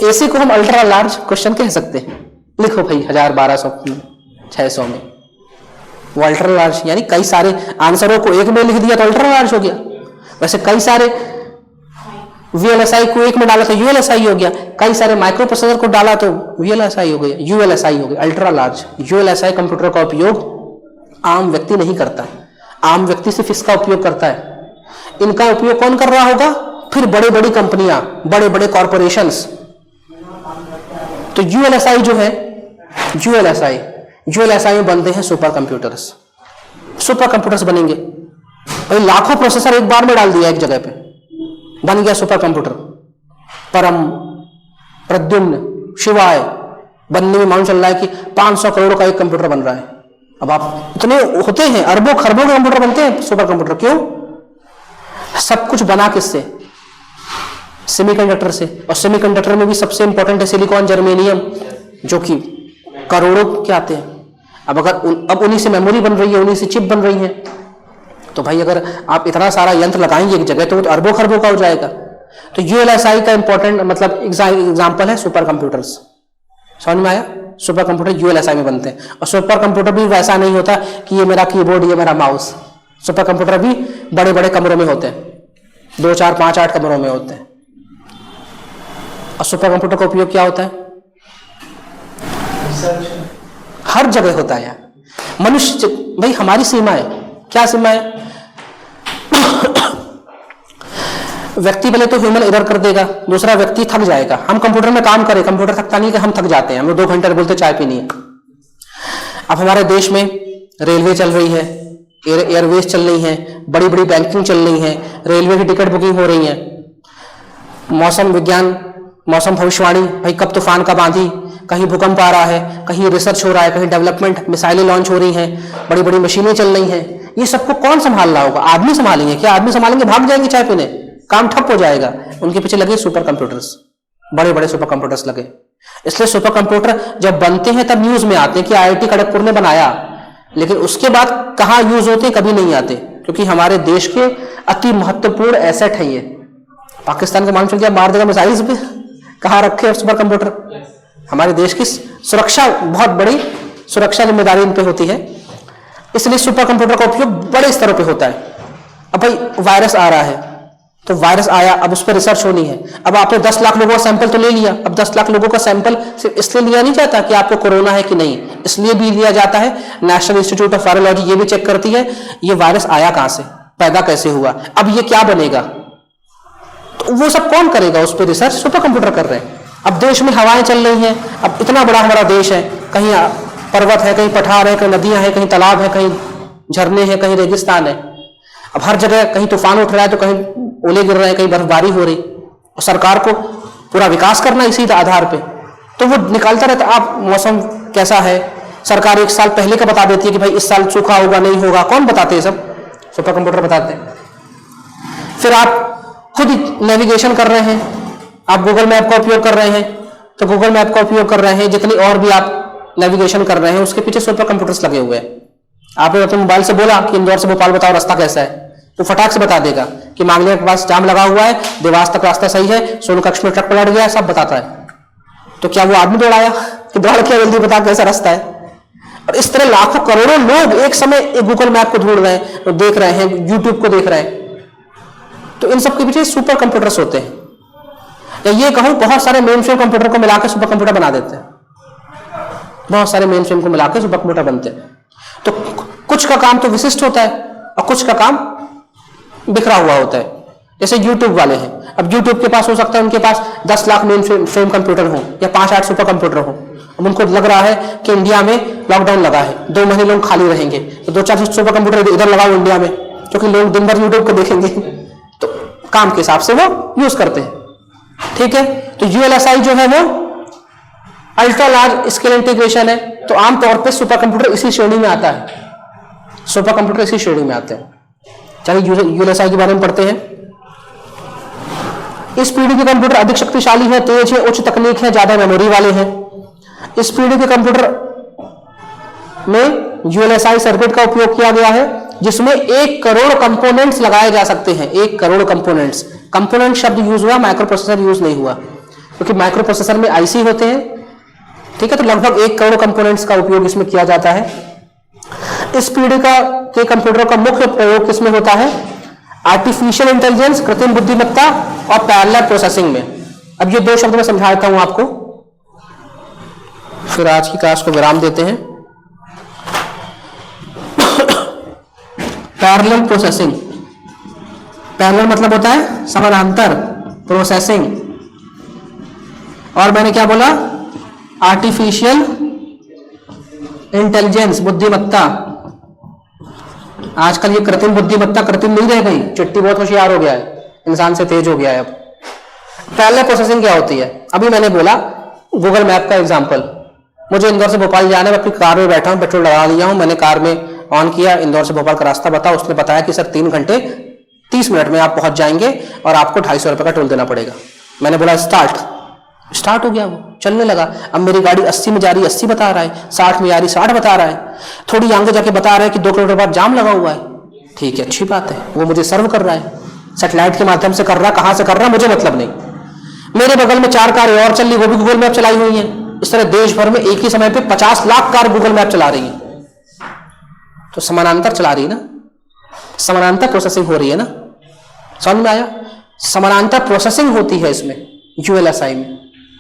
AC को हम अल्ट्रा लार्ज क्वेश्चन कह सकते हैं। लिखो भाई 1000, 1200, 600 में वो अल्ट्रा लार्ज, यानी कई सारे आंसरों को एक में लिख दिया तो अल्ट्रा लार्ज हो गया। वैसे कई सारे VLSI को एक में डाला तो ULSI हो गया, कई सारे माइक्रो प्रोसेसर को डाला तो VLSI हो गया, ULSI हो गया, अल्ट्रा लार्ज। ULSI कंप्यूटर का उपयोग आम व्यक्ति नहीं करता, आम व्यक्ति सिर्फ इसका उपयोग करता है। इनका उपयोग कौन कर रहा होगा? फिर बड़े बड़ी कंपनियां, बड़े बड़े कॉर्पोरेशंस। तो ULSI जो है, ULSI में बनते हैं सुपर कंप्यूटर्स बनेंगे भाई। लाखों प्रोसेसर एक बार में डाल दिया एक जगह पे, बन गया सुपर कंप्यूटर। परम, प्रद्युम्न, शिवाय बनने में मान चल रहा है कि 500 करोड़ का एक कंप्यूटर बन रहा है। अब आप इतने होते हैं, अरबों खरबों के कंप्यूटर बनते हैं, सुपर कंप्यूटर। क्यों? सब कुछ बना किससे? सेमीकंडक्टर से। और सेमीकंडक्टर में भी सबसे इंपॉर्टेंट है सिलिकॉन, जर्मेनियम, जो कि करोड़ों के आते हैं। अब उन्हीं से मेमोरी बन रही है, उन्हीं से चिप बन रही है। तो भाई अगर आप इतना सारा यंत्र लगाएंगे एक जगह तो अरबों खरबों का हो जाएगा। तो ULSI का इंपॉर्टेंट मतलब एग्जाम्पल है सुपर कंप्यूटर्स। समझ में आया? सुपर कंप्यूटर ULSI में बनते हैं। और सुपर कंप्यूटर भी वैसा नहीं होता कि ये मेरा कीबोर्ड, ये मेरा माउस। सुपर कंप्यूटर भी बड़े बड़े कमरों में होते हैं, 2, 4, 5, 8 कमरों में होते हैं। और सुपर कंप्यूटर का उपयोग क्या होता है? हर जगह होता है यार। मनुष्य भाई, हमारी सीमा है। क्या सीमा है? व्यक्ति पहले तो ह्यूमन एरर कर देगा, दूसरा व्यक्ति थक जाएगा। हम कंप्यूटर में काम करें, कंप्यूटर थकता नहीं कि हम थक जाते हैं। हम लोग 2 घंटे बोलते चाय पीनी है। अब हमारे देश में रेलवे चल रही है, एयरवेज चल रही हैं, बड़ी बड़ी बैंकिंग चल रही है, रेलवे की टिकट बुकिंग हो रही है, मौसम विज्ञान, मौसम भविष्यवाणी, भाई कब तूफान कब आंधी, कहीं भूकंप आ रहा है, कहीं रिसर्च हो रहा है, कहीं डेवलपमेंट, मिसाइलें लॉन्च हो रही हैं, बड़ी बड़ी मशीनें चल रही हैं। ये सबको कौन संभाल रहा होगा? आदमी संभालेंगे क्या? आदमी संभालेंगे? भाग जाएंगे चाय पीने, काम ठप हो जाएगा। उनके पीछे लगे सुपर कंप्यूटर्स, बड़े बड़े सुपर कंप्यूटर्स लगे। इसलिए सुपर कंप्यूटर जब बनते हैं तब न्यूज में आते हैं कि IIT खड़गपुर ने बनाया, लेकिन उसके बाद कहाँ यूज होते कभी नहीं आते, क्योंकि हमारे देश के अति महत्वपूर्ण एसेट है ये। पाकिस्तान का मालूम चल गया, मार देगा मिसाइल्स पे, कहाँ रखे सुपर कंप्यूटर? हमारे देश की सुरक्षा, बहुत बड़ी सुरक्षा जिम्मेदारी इन पे होती है, इसलिए सुपर कंप्यूटर का उपयोग बड़े स्तरों पे होता है। अब भाई वायरस आ रहा है, तो वायरस आया, अब उस पर रिसर्च होनी है। अब आपने 10 लाख लोगों का सैंपल तो ले लिया, अब 10 लाख लोगों का सैंपल सिर्फ इसलिए लिया नहीं जाता कि आपको कोरोना है कि नहीं, इसलिए भी लिया जाता है। नेशनल इंस्टीट्यूट ऑफ वायरोलॉजी ये भी चेक करती है ये वायरस आया कहां से, पैदा कैसे हुआ, अब ये क्या बनेगा, तो वो सब कौन करेगा? उस पर रिसर्च सुपर कंप्यूटर कर रहे हैं। अब देश में हवाएं चल रही हैं, अब इतना बड़ा हमारा देश है, कहीं पर्वत है, कहीं पठार है, कहीं नदियां हैं, कहीं तालाब है, कहीं झरने हैं, कहीं रेगिस्तान है। अब हर जगह कहीं तूफान उठ रहा है, तो कहीं ओले गिर रहे हैं, कहीं बर्फबारी हो रही, और सरकार को पूरा विकास करना इसी आधार पे, तो वो निकालता रहता। आप मौसम कैसा है, सरकार 1 साल पहले का बता देती है कि भाई इस साल सूखा होगा नहीं होगा, कौन बताते हैं? सब सुपर कंप्यूटर बताते हैं। फिर आप खुद नेविगेशन कर रहे हैं, आप गूगल मैप का उपयोग कर रहे हैं, तो गूगल मैप का उपयोग कर रहे हैं, जितनी और भी आप नेविगेशन कर रहे हैं उसके पीछे सुपर कंप्यूटर्स लगे हुए हैं। आपने अपने मोबाइल से बोला कि इंदौर से भोपाल बताओ रास्ता कैसा है, तो फटाक से बता देगा कि मांगलिया के पास जाम लगा हुआ है, देवास तक रास्ता सही है, सोनू कक्ष में ट्रक पलट गया, सब बताता है। तो क्या वो आदमी दौड़ाया कि दौड़ के जल्दी बता कैसा रास्ता है? और इस तरह लाखों करोड़ों लोग एक समय एक गूगल मैप को ढूंढ रहे हैं, और देख रहे हैं, यूट्यूब को देख रहे हैं। तो इन सब के पीछे सुपर कंप्यूटर्स होते हैं, या ये कहूं बहुत सारे मेनफ्रेम कंप्यूटर को मिलाकर सुपर कंप्यूटर बना देते हैं। बहुत सारे मेनफ्रेम को मिलाकर सुपर कंप्यूटर बनते हैं। तो कुछ का काम तो विशिष्ट होता है और कुछ का काम बिखरा हुआ होता है। जैसे YouTube वाले हैं, अब YouTube के पास हो सकता है उनके पास 10 लाख मेन फ्रेम कंप्यूटर हो या 5-8 सुपर कंप्यूटर हो। अब उनको लग रहा है कि इंडिया में लॉकडाउन लगा है, 2 महीने लोग खाली रहेंगे, तो 2-4 सुपर कंप्यूटर इधर लगाओ इंडिया में, क्योंकि लोग दिन भर यूट्यूब को देखेंगे, तो काम के हिसाब से वो यूज करते हैं। ठीक है, तो ULSI जो है वो अल्ट्रा लार्ज स्केल इंटीग्रेशन है, तो आमतौर पर सुपर कंप्यूटर इसी श्रेणी में आता है, सुपर कंप्यूटर इसी श्रेणी में आते हैं। चलिए ULSI के बारे में पढ़ते हैं। इस पीढ़ी के कंप्यूटर अधिक शक्तिशाली है, तेज है, उच्च तकनीक है, ज्यादा मेमोरी वाले हैं। इस पीढ़ी के कंप्यूटर में ULSI सर्किट का उपयोग किया गया है, जिसमें 1 करोड़ कंपोनेंट्स लगाए जा सकते हैं। 1 करोड़ कंपोनेंट्स, कंपोनेंट शब्द यूज हुआ, माइक्रो प्रोसेसर यूज नहीं हुआ, क्योंकि माइक्रो प्रोसेसर में IC होते हैं। ठीक है, तो लगभग 1 करोड़ कंपोनेंट्स का उपयोग इसमें किया जाता है। इस पीढ़ी के कंप्यूटर का मुख्य प्रयोग किसमें होता है? आर्टिफिशियल इंटेलिजेंस, कृत्रिम बुद्धिमत्ता और पैरेलल प्रोसेसिंग में। अब ये 2 शब्द में समझाता हूं आपको, फिर आज की क्लास को विराम देते हैं। पैरेलल प्रोसेसिंग, पैरेलल मतलब होता है समानांतर, प्रोसेसिंग, और मैंने क्या बोला? आर्टिफिशियल इंटेलिजेंस, बुद्धिमत्ता। आजकल ये कृत्रिम बुद्धिमत्ता कृत्रिम नहीं रह गई, चिट्टी बहुत होशियार हो गया है, इंसान से तेज हो गया है। अब पैरेलल प्रोसेसिंग क्या होती है? अभी मैंने बोला गूगल मैप का एग्जांपल, मुझे इंदौर से भोपाल जाना है, मैं अपनी कार में बैठा हूं, पेट्रोल लगा लिया हूं, मैंने कार में ऑन किया, इंदौर से भोपाल का रास्ता बताओ, उसने बताया कि सर 3 घंटे 30 मिनट में आप पहुंच जाएंगे और आपको 250 रुपए का टोल देना पड़ेगा। मैंने बोला स्टार्ट हो गया, वो चलने लगा। अब मेरी गाड़ी 80 में जा रही है, 80 बता रहा है, 60 में जा रही 60 बता रहा है, थोड़ी आगे जाके बता रहा है कि 2 किलोमीटर बाद जाम लगा हुआ है। ठीक है, अच्छी बात है, वो मुझे सर्व कर रहा है, सैटेलाइट के माध्यम से कर रहा है, कहां से कर रहा है मुझे मतलब नहीं। मेरे बगल में 4 कारें और चल रही, वो भी गूगल मैप चलाई हुई है। इस तरह देश भर में एक ही समय पे 50 लाख कार गूगल मैप चला रही है, तो समानांतर चला रही है ना, समानांतर प्रोसेसिंग हो रही है ना। समझ में आया? समानांतर प्रोसेसिंग होती है इसमें ULSI में।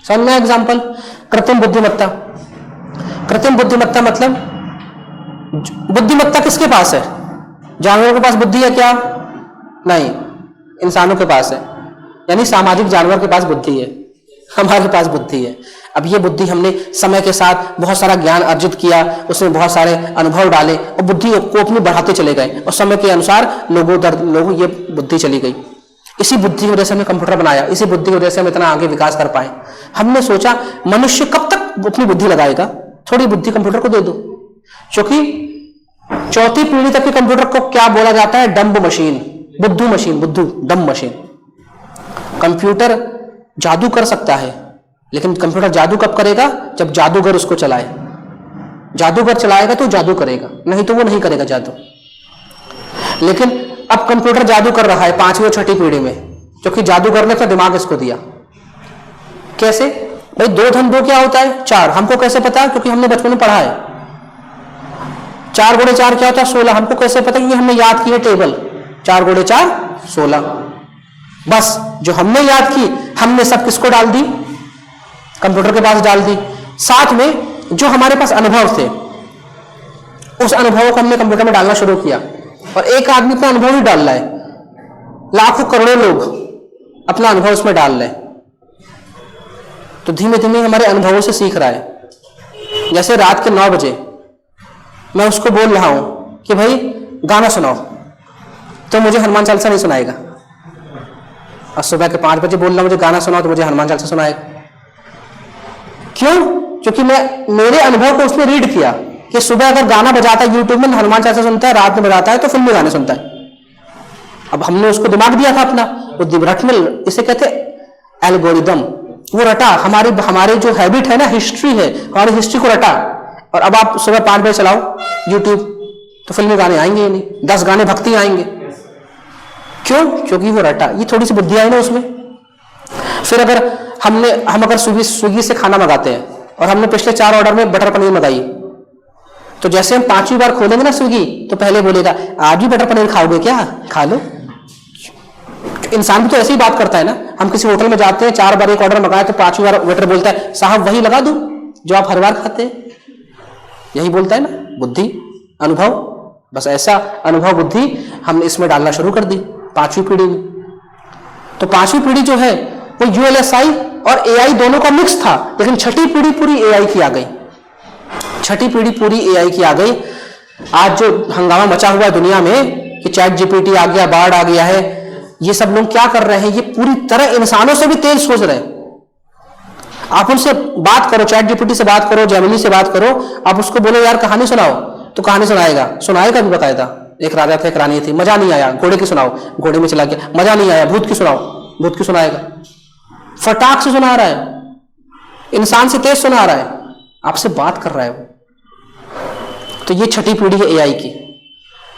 समझ में एग्जाम्पल? कृत्रिम बुद्धिमत्ता, कृत्रिम बुद्धिमत्ता मतलब बुद्धिमत्ता किसके पास है? जानवरों के पास बुद्धि है क्या? नहीं, इंसानों के पास है, यानी सामाजिक जानवर के पास बुद्धि है। हमारे पास बुद्धि है। अब ये बुद्धि हमने समय के साथ बहुत सारा ज्ञान अर्जित किया, उसमें बहुत सारे अनुभव डाले और बुद्धि को अपनी बढ़ाते चले गए और समय के अनुसार लोगों ये बुद्धि चली गई। इसी बुद्धि की वजह से हमने कंप्यूटर बनाया, इसी बुद्धि की वजह से हम इतना आगे विकास कर पाए। हमने सोचा मनुष्य कब तक अपनी बुद्धि लगाएगा, थोड़ी बुद्धि कंप्यूटर को दे दो। क्योंकि चौथी पीढ़ी तक के कंप्यूटर को क्या बोला जाता है? डम्ब मशीन, बुद्धू मशीन, बुद्धू डम्ब मशीन। कंप्यूटर जादू कर सकता है, लेकिन कंप्यूटर जादू कब करेगा? जब जादूगर उसको चलाए। जादूगर चलाएगा तो जादू करेगा, नहीं तो वो नहीं करेगा जादू। लेकिन अब कंप्यूटर जादू कर रहा है 5वीं और 6ठी पीढ़ी में, क्योंकि जादूगर ने अपना दिमाग इसको दिया। कैसे भाई? 2 × 2 क्या होता है? 4। हमको कैसे पता? क्योंकि हमने बचपन में पढ़ा है। 4 × 4 क्या होता है? 16। हमको कैसे पता? क्योंकि हमने याद की है टेबल, 4 × 4 16। बस जो हमने याद की, हमने सब किसको डाल दी? कंप्यूटर के पास डाल दी। साथ में जो हमारे पास अनुभव थे, उस अनुभवों को हमने कंप्यूटर में डालना शुरू किया। और एक आदमी अपना अनुभव ही डाल रहा है, लाखों करोड़ों लोग अपना अनुभव उसमें डाल रहे हैं। तो धीमे धीमे हमारे अनुभवों से सीख रहा है। जैसे रात के 9 बजे मैं उसको बोल रहा हूं कि भाई गाना सुनाओ, तो मुझे हनुमान चालीसा नहीं सुनाएगा। और सुबह के 5 बजे बोल रहा हूं मुझे गाना सुनाओ, तो मुझे हनुमान चालीसा सुनाएगा। क्यों? क्योंकि मेरे अनुभव को उसने रीड किया कि सुबह अगर गाना बजाता है यूट्यूब में, हनुमान चालीसा सुनता है, रात में बजाता है तो फिल्मी गाने सुनता है। अब हमने उसको दिमाग दिया था अपना, वो रटने, इसे कहते एल्गोरिदम। वो रटा, हमारे जो हैबिट है ना, हिस्ट्री है, हमारी हिस्ट्री को रटा। और अब आप सुबह 5 बजे चलाओ यूट्यूब, तो फिल्मी गाने आएंगे ही नहीं, 10 गाने भक्ति आएंगे। क्यों? क्योंकि वो रटा। ये थोड़ी सी बुद्धि आई ना उसमें। फिर अगर हम अगर स्विगी से खाना मंगाते हैं और हमने पिछले 4 ऑर्डर में बटर पनीर मंगाई, तो जैसे हम 5वीं बार खोलेंगे ना स्विगी, तो पहले बोलेगा आज भी बटर पनीर खाओगे क्या? खा लो। इंसान भी तो ऐसे ही बात करता है ना। हम किसी होटल में जाते हैं, 4 बार एक ऑर्डर मंगाए, तो 5वीं बार वेटर बोलता है साहब वही लगा दूं जो आप हर बार खाते हैं। यही बोलता है ना, बुद्धि, अनुभव। बस ऐसा अनुभव, बुद्धि हमने इसमें डालना शुरू कर दी 5वीं पीढ़ी में। तो 5वीं पीढ़ी जो है वो यूएलएसआई और एआई दोनों का मिक्स था, लेकिन 6ठी पीढ़ी पूरी एआई की आ गई। 6ठी पीढ़ी पूरी एआई की आ गई। आज जो हंगामा मचा हुआ है दुनिया में कि चैट जीपीटी आ गया, बाढ़ आ गया है, ये सब लोग क्या कर रहे हैं? ये पूरी तरह इंसानों से भी तेज सोच रहे हैं। आप उनसे बात करो, चैट जीपीटी से बात करो, जेमिनी से बात करो, आप उसको बोलो यार कहानी सुनाओ, तो कहानी सुनाएगा भी बकायदा। एक राजा था, एक रानी थी, मजा नहीं आया, घोड़े की सुनाओ, घोड़े में चला गया, मजा नहीं आया, भूत की सुनाओ, भूत की सुनाएगा। फटाक से सुना रहा है, इंसान से तेज सुना रहा है, आपसे बात कर रहा है वो। तो ये 6ठी पीढ़ी है एआई की,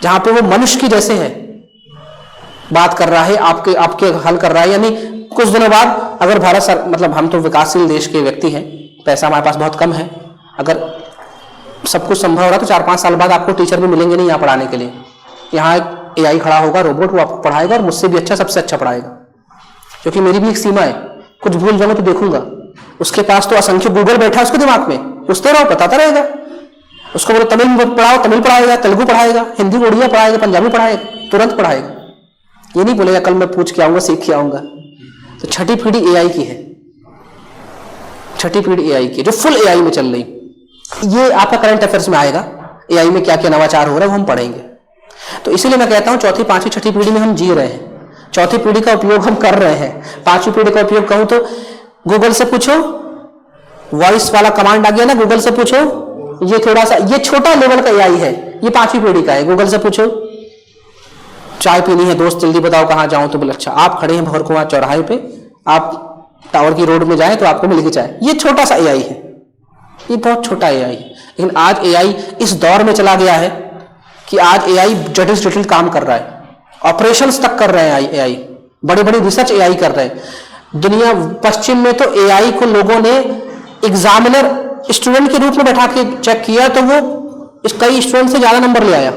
जहां पे वो मनुष्य की जैसे है, बात कर रहा है, आपके हल कर रहा है। यानी कुछ दिनों बाद अगर मतलब हम तो विकासशील देश के व्यक्ति हैं, पैसा हमारे पास बहुत कम है, अगर सब कुछ संभव हो रहा तो 4-5 साल बाद आपको टीचर भी मिलेंगे नहीं यहाँ पढ़ाने के लिए। यहाँ एक एआई खड़ा होगा, रोबोट, वो आपको पढ़ाएगा और मुझसे भी अच्छा, सबसे अच्छा पढ़ाएगा। क्योंकि मेरी भी एक सीमा है, कुछ भूल जाऊंगा तो देखूंगा। उसके पास तो असंख्य गूगल बैठा है उसके दिमाग में, पूछते रहो बताता रहेगा। उसको बोलो तमिल पढ़ाओ, तमिल पढ़ाएगा, तेलुगु पढ़ाएगा, हिंदी उड़िया पढ़ाएगा, पंजाबी पढ़ाएगा, तुरंत पढ़ाएगा। ये नहीं बोलेगा कल मैं पूछ के आऊंगा, सीख के आऊंगा। तो 6ठी पीढ़ी एआई की है, 6ठी पीढ़ी एआई की, जो फुल एआई में चल रही। ये आपका करंट अफेयर्स में आएगा, एआई में क्या क्या नवाचार हो रहा है वो हम पढ़ेंगे। तो इसीलिए मैं कहता हूं 4ठी, 5वीं, 6ठी पीढ़ी में हम जी रहे हैं। 4थी पीढ़ी का उपयोग हम कर रहे हैं। 5वीं पीढ़ी का उपयोग कहूं तो गूगल से पूछो, वॉइस वाला कमांड आ गया ना, गूगल से पूछो। ये थोड़ा सा, ये छोटा लेवल का एआई है, ये 5वीं पीढ़ी का है। गूगल से पूछो चाय पीनी है दोस्त, जल्दी बताओ कहाँ जाऊं, तो बोले अच्छा आप खड़े हैं भवरकुआं चौराहे पे, आप टावर की रोड में जाएं तो आपको मिलेगी चाय। ये छोटा सा एआई है, ये बहुत छोटा एआई है। लेकिन आज एआई इस दौर में चला गया है कि आज एआई जटिल से जटिल काम कर रहा है, ऑपरेशंस तक कर रहे हैं एआई, बड़ी बड़ी रिसर्च एआई कर रहे हैं। दुनिया पश्चिम में तो एआई को लोगों ने एग्जामिनर स्टूडेंट के रूप में बैठा के चेक किया, तो वो कई स्टूडेंट से ज्यादा नंबर ले आया।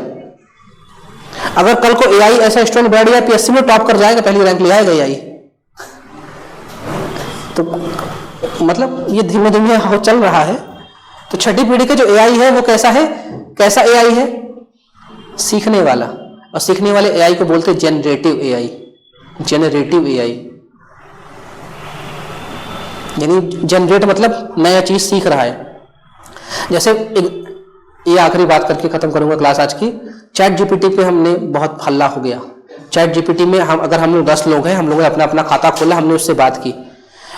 अगर कल को एआई ऐसा स्टूडेंट बैठ गया पीएससी में टॉप कर जाएगा, पहली रैंक ले आएगा एआई। तो मतलब ये धीमे धीमे चल रहा है। तो 6ठी पीढ़ी का जो एआई है वो कैसा है, कैसा एआई है? सीखने वाला। और सीखने वाले एआई को बोलते हैं जनरेटिव एआई, जनरेटिव एआई। यानी जनरेट मतलब नया चीज सीख रहा है। जैसे ये आखिरी बात करके खत्म करूंगा क्लास आज की। चैट जीपीटी पे हमने बहुत हल्ला हो गया। चैट जीपीटी में हम लोग 10 लोग हैं, हम लोगों ने अपना अपना खाता खोला, हमने उससे बात की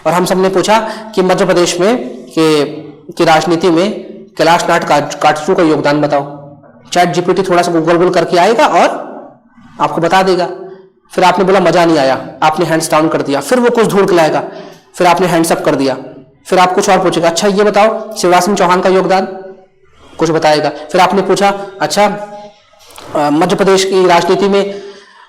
और हम सबने पूछा कि मध्य प्रदेश में कि राजनीति में कैलाश नाथ काटजू का योगदान बताओ। चैट जीपीटी थोड़ा सा गूगल करके आएगा और आपको बता देगा। फिर आपने बोला मजा नहीं आया, आपने हैंड्स डाउन कर दिया, फिर वो कुछ ढूंढ के लाएगा, फिर आपने हैंड्स अप कर दिया, फिर आप कुछ और पूछेगा, अच्छा ये बताओ शिवराज सिंह चौहान का योगदान, कुछ बताएगा। फिर आपने पूछा अच्छा मध्य प्रदेश की राजनीति में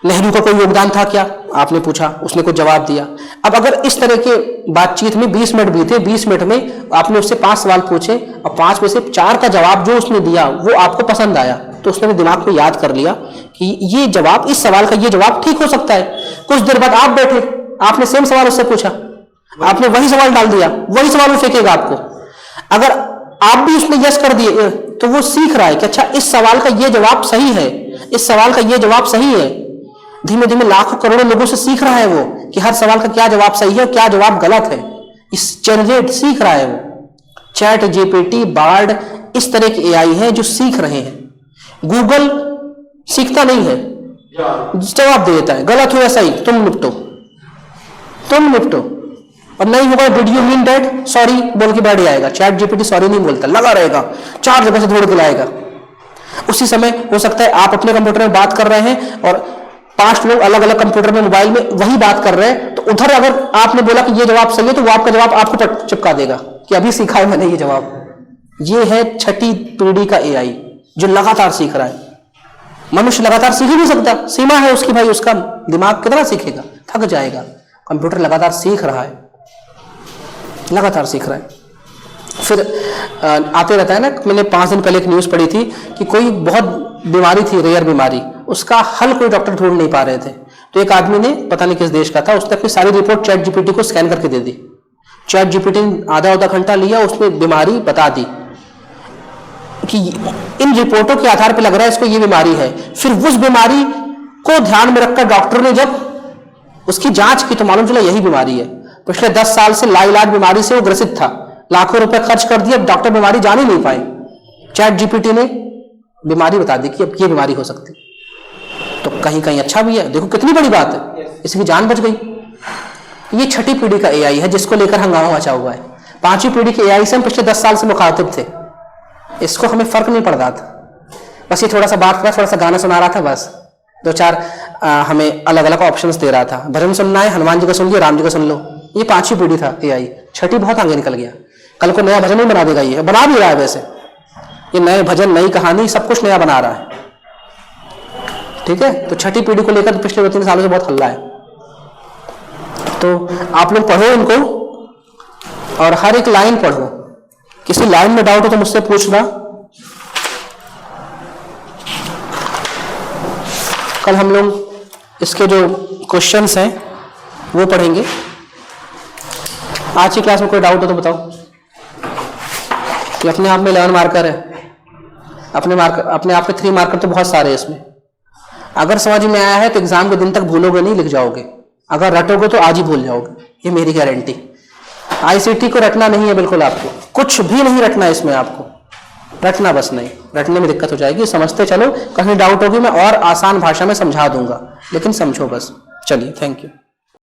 नेहरू का कोई योगदान था क्या, आपने पूछा, उसने कुछ जवाब दिया। अब अगर इस तरह के बातचीत में 20 मिनट बीते, 20 मिनट में आपने उससे 5 सवाल पूछे और 5 में से 4 का जवाब जो उसने दिया वो आपको पसंद आया, तो उसने दिमाग में याद कर लिया कि ये जवाब, इस सवाल का ये जवाब ठीक हो सकता है। कुछ देर बाद आप बैठे, आपने सेम सवाल उससे पूछा, आपने वही सवाल डाल दिया, वही सवाल वो फेंकेगा आपको। अगर आप भी उसने यस कर दिए तो वो सीख रहा है कि अच्छा इस सवाल का ये जवाब सही है, इस सवाल का ये जवाब सही है। धीमे धीमे लाखों करोड़ों लोगों से सीख रहा है वो कि हर सवाल का क्या जवाब सही है, क्या जवाब गलत है। इस जनरेट सीख रहा है वो। चैट जीपीटी, बार्ड, इस तरह के एआई है जो सीख रहे हैं। गूगल सीखता नहीं है, जवाब दे देता है, गलत हो या सही तुम निपटो, तुम निपटो। और नहीं होगा did you mean that, sorry बोल के बैठ जाएगा। चैट जीपीटी सॉरी नहीं बोलता, लगा रहेगा, 4 जगह से ढूंढ के लाएगा। उसी समय हो सकता है आप अपने कंप्यूटर में बात कर रहे हैं और 5 लोग अलग अलग कंप्यूटर में, मोबाइल में वही बात कर रहे हैं, तो उधर अगर आपने बोला कि ये जवाब सही है तो वो आपका जवाब आपको चिपका देगा कि अभी सीखा है मैंने ये जवाब। ये है 6ठी पीढ़ी का एआई जो लगातार सीख रहा है। मनुष्य लगातार सीख ही नहीं सकता, सीमा है उसकी भाई, उसका दिमाग कितना सीखेगा, थक जाएगा। कंप्यूटर लगातार सीख रहा है, लगातार सीख रहा है। फिर आते रहता है ना। मैंने 5 दिन पहले एक न्यूज़ पढ़ी थी कि कोई बहुत बीमारी थी, रेयर बीमारी, उसका हल कोई डॉक्टर ढूंढ नहीं पा रहे थे, तो एक आदमी ने, पता नहीं किस देश का था, उसने अपनी सारी रिपोर्ट चैट जीपीटी को स्कैन करके दे दी। चैट जीपीटी ने आधा घंटा लिया, उसने बीमारी बता दी कि इन रिपोर्टों के आधार पर लग रहा है इसको ये बीमारी है। फिर उस बीमारी को ध्यान में रखकर डॉक्टर ने जब उसकी जांच की तो मालूम चला यही बीमारी है। पिछले 10 साल से लाइलाज बीमारी से वो ग्रसित था, लाखों रुपए खर्च कर दिए, डॉक्टर बीमारी जान ही नहीं पाए। चैट जीपीटी ने बीमारी बता दी कि अब ये बीमारी हो सकती, तो कहीं कहीं अच्छा भी है। देखो कितनी बड़ी बात है, इसकी जान बच गई। ये 6ठी पीढ़ी का एआई है जिसको लेकर हंगामा मचा हुआ है। 5वीं पीढ़ी के एआई से हम पिछले 10 साल से मुखातिब थे, इसको हमें फर्क नहीं पड़ रहा था। बस ये थोड़ा सा बात कर, थोड़ा सा गाना सुना रहा था, बस 2-4 हमें अलग अलग ऑप्शंस दे रहा था। भजन सुनना है, हनुमान जी का सुन लिया, राम जी का सुन लो। ये 5वीं पीढ़ी था एआई। 6ठी बहुत आगे निकल गया, कल को नया भजन ही बना देगा। ये बना भी रहा है वैसे, ये नए भजन, नई कहानी, सब कुछ नया बना रहा है। ठीक है, तो 6ठी पीढ़ी को लेकर पिछले 2-3 सालों से बहुत हल्ला है। तो आप लोग पढ़ो इनको और हर एक लाइन पढ़ो। किसी लाइन में डाउट हो तो मुझसे पूछना। कल हम लोग इसके जो क्वेश्चंस हैं वो पढ़ेंगे। आज की क्लास में कोई डाउट हो तो बताओ। कि अपने आप में 11 मार्कर है, अपने आप में 3 मार्कर तो बहुत सारे हैं इसमें। अगर समझ में आया है तो एग्जाम के दिन तक भूलोगे नहीं, लिख जाओगे। अगर रटोगे तो आज ही भूल जाओगे, ये मेरी गारंटी। आईसीटी को रटना नहीं है बिल्कुल, आपको कुछ भी नहीं रटना है इसमें, आपको रटना बस नहीं, रटने में दिक्कत हो जाएगी। समझते चलो, कहीं डाउट होगी मैं और आसान भाषा में समझा दूंगा, लेकिन समझो बस। चलिए, थैंक यू।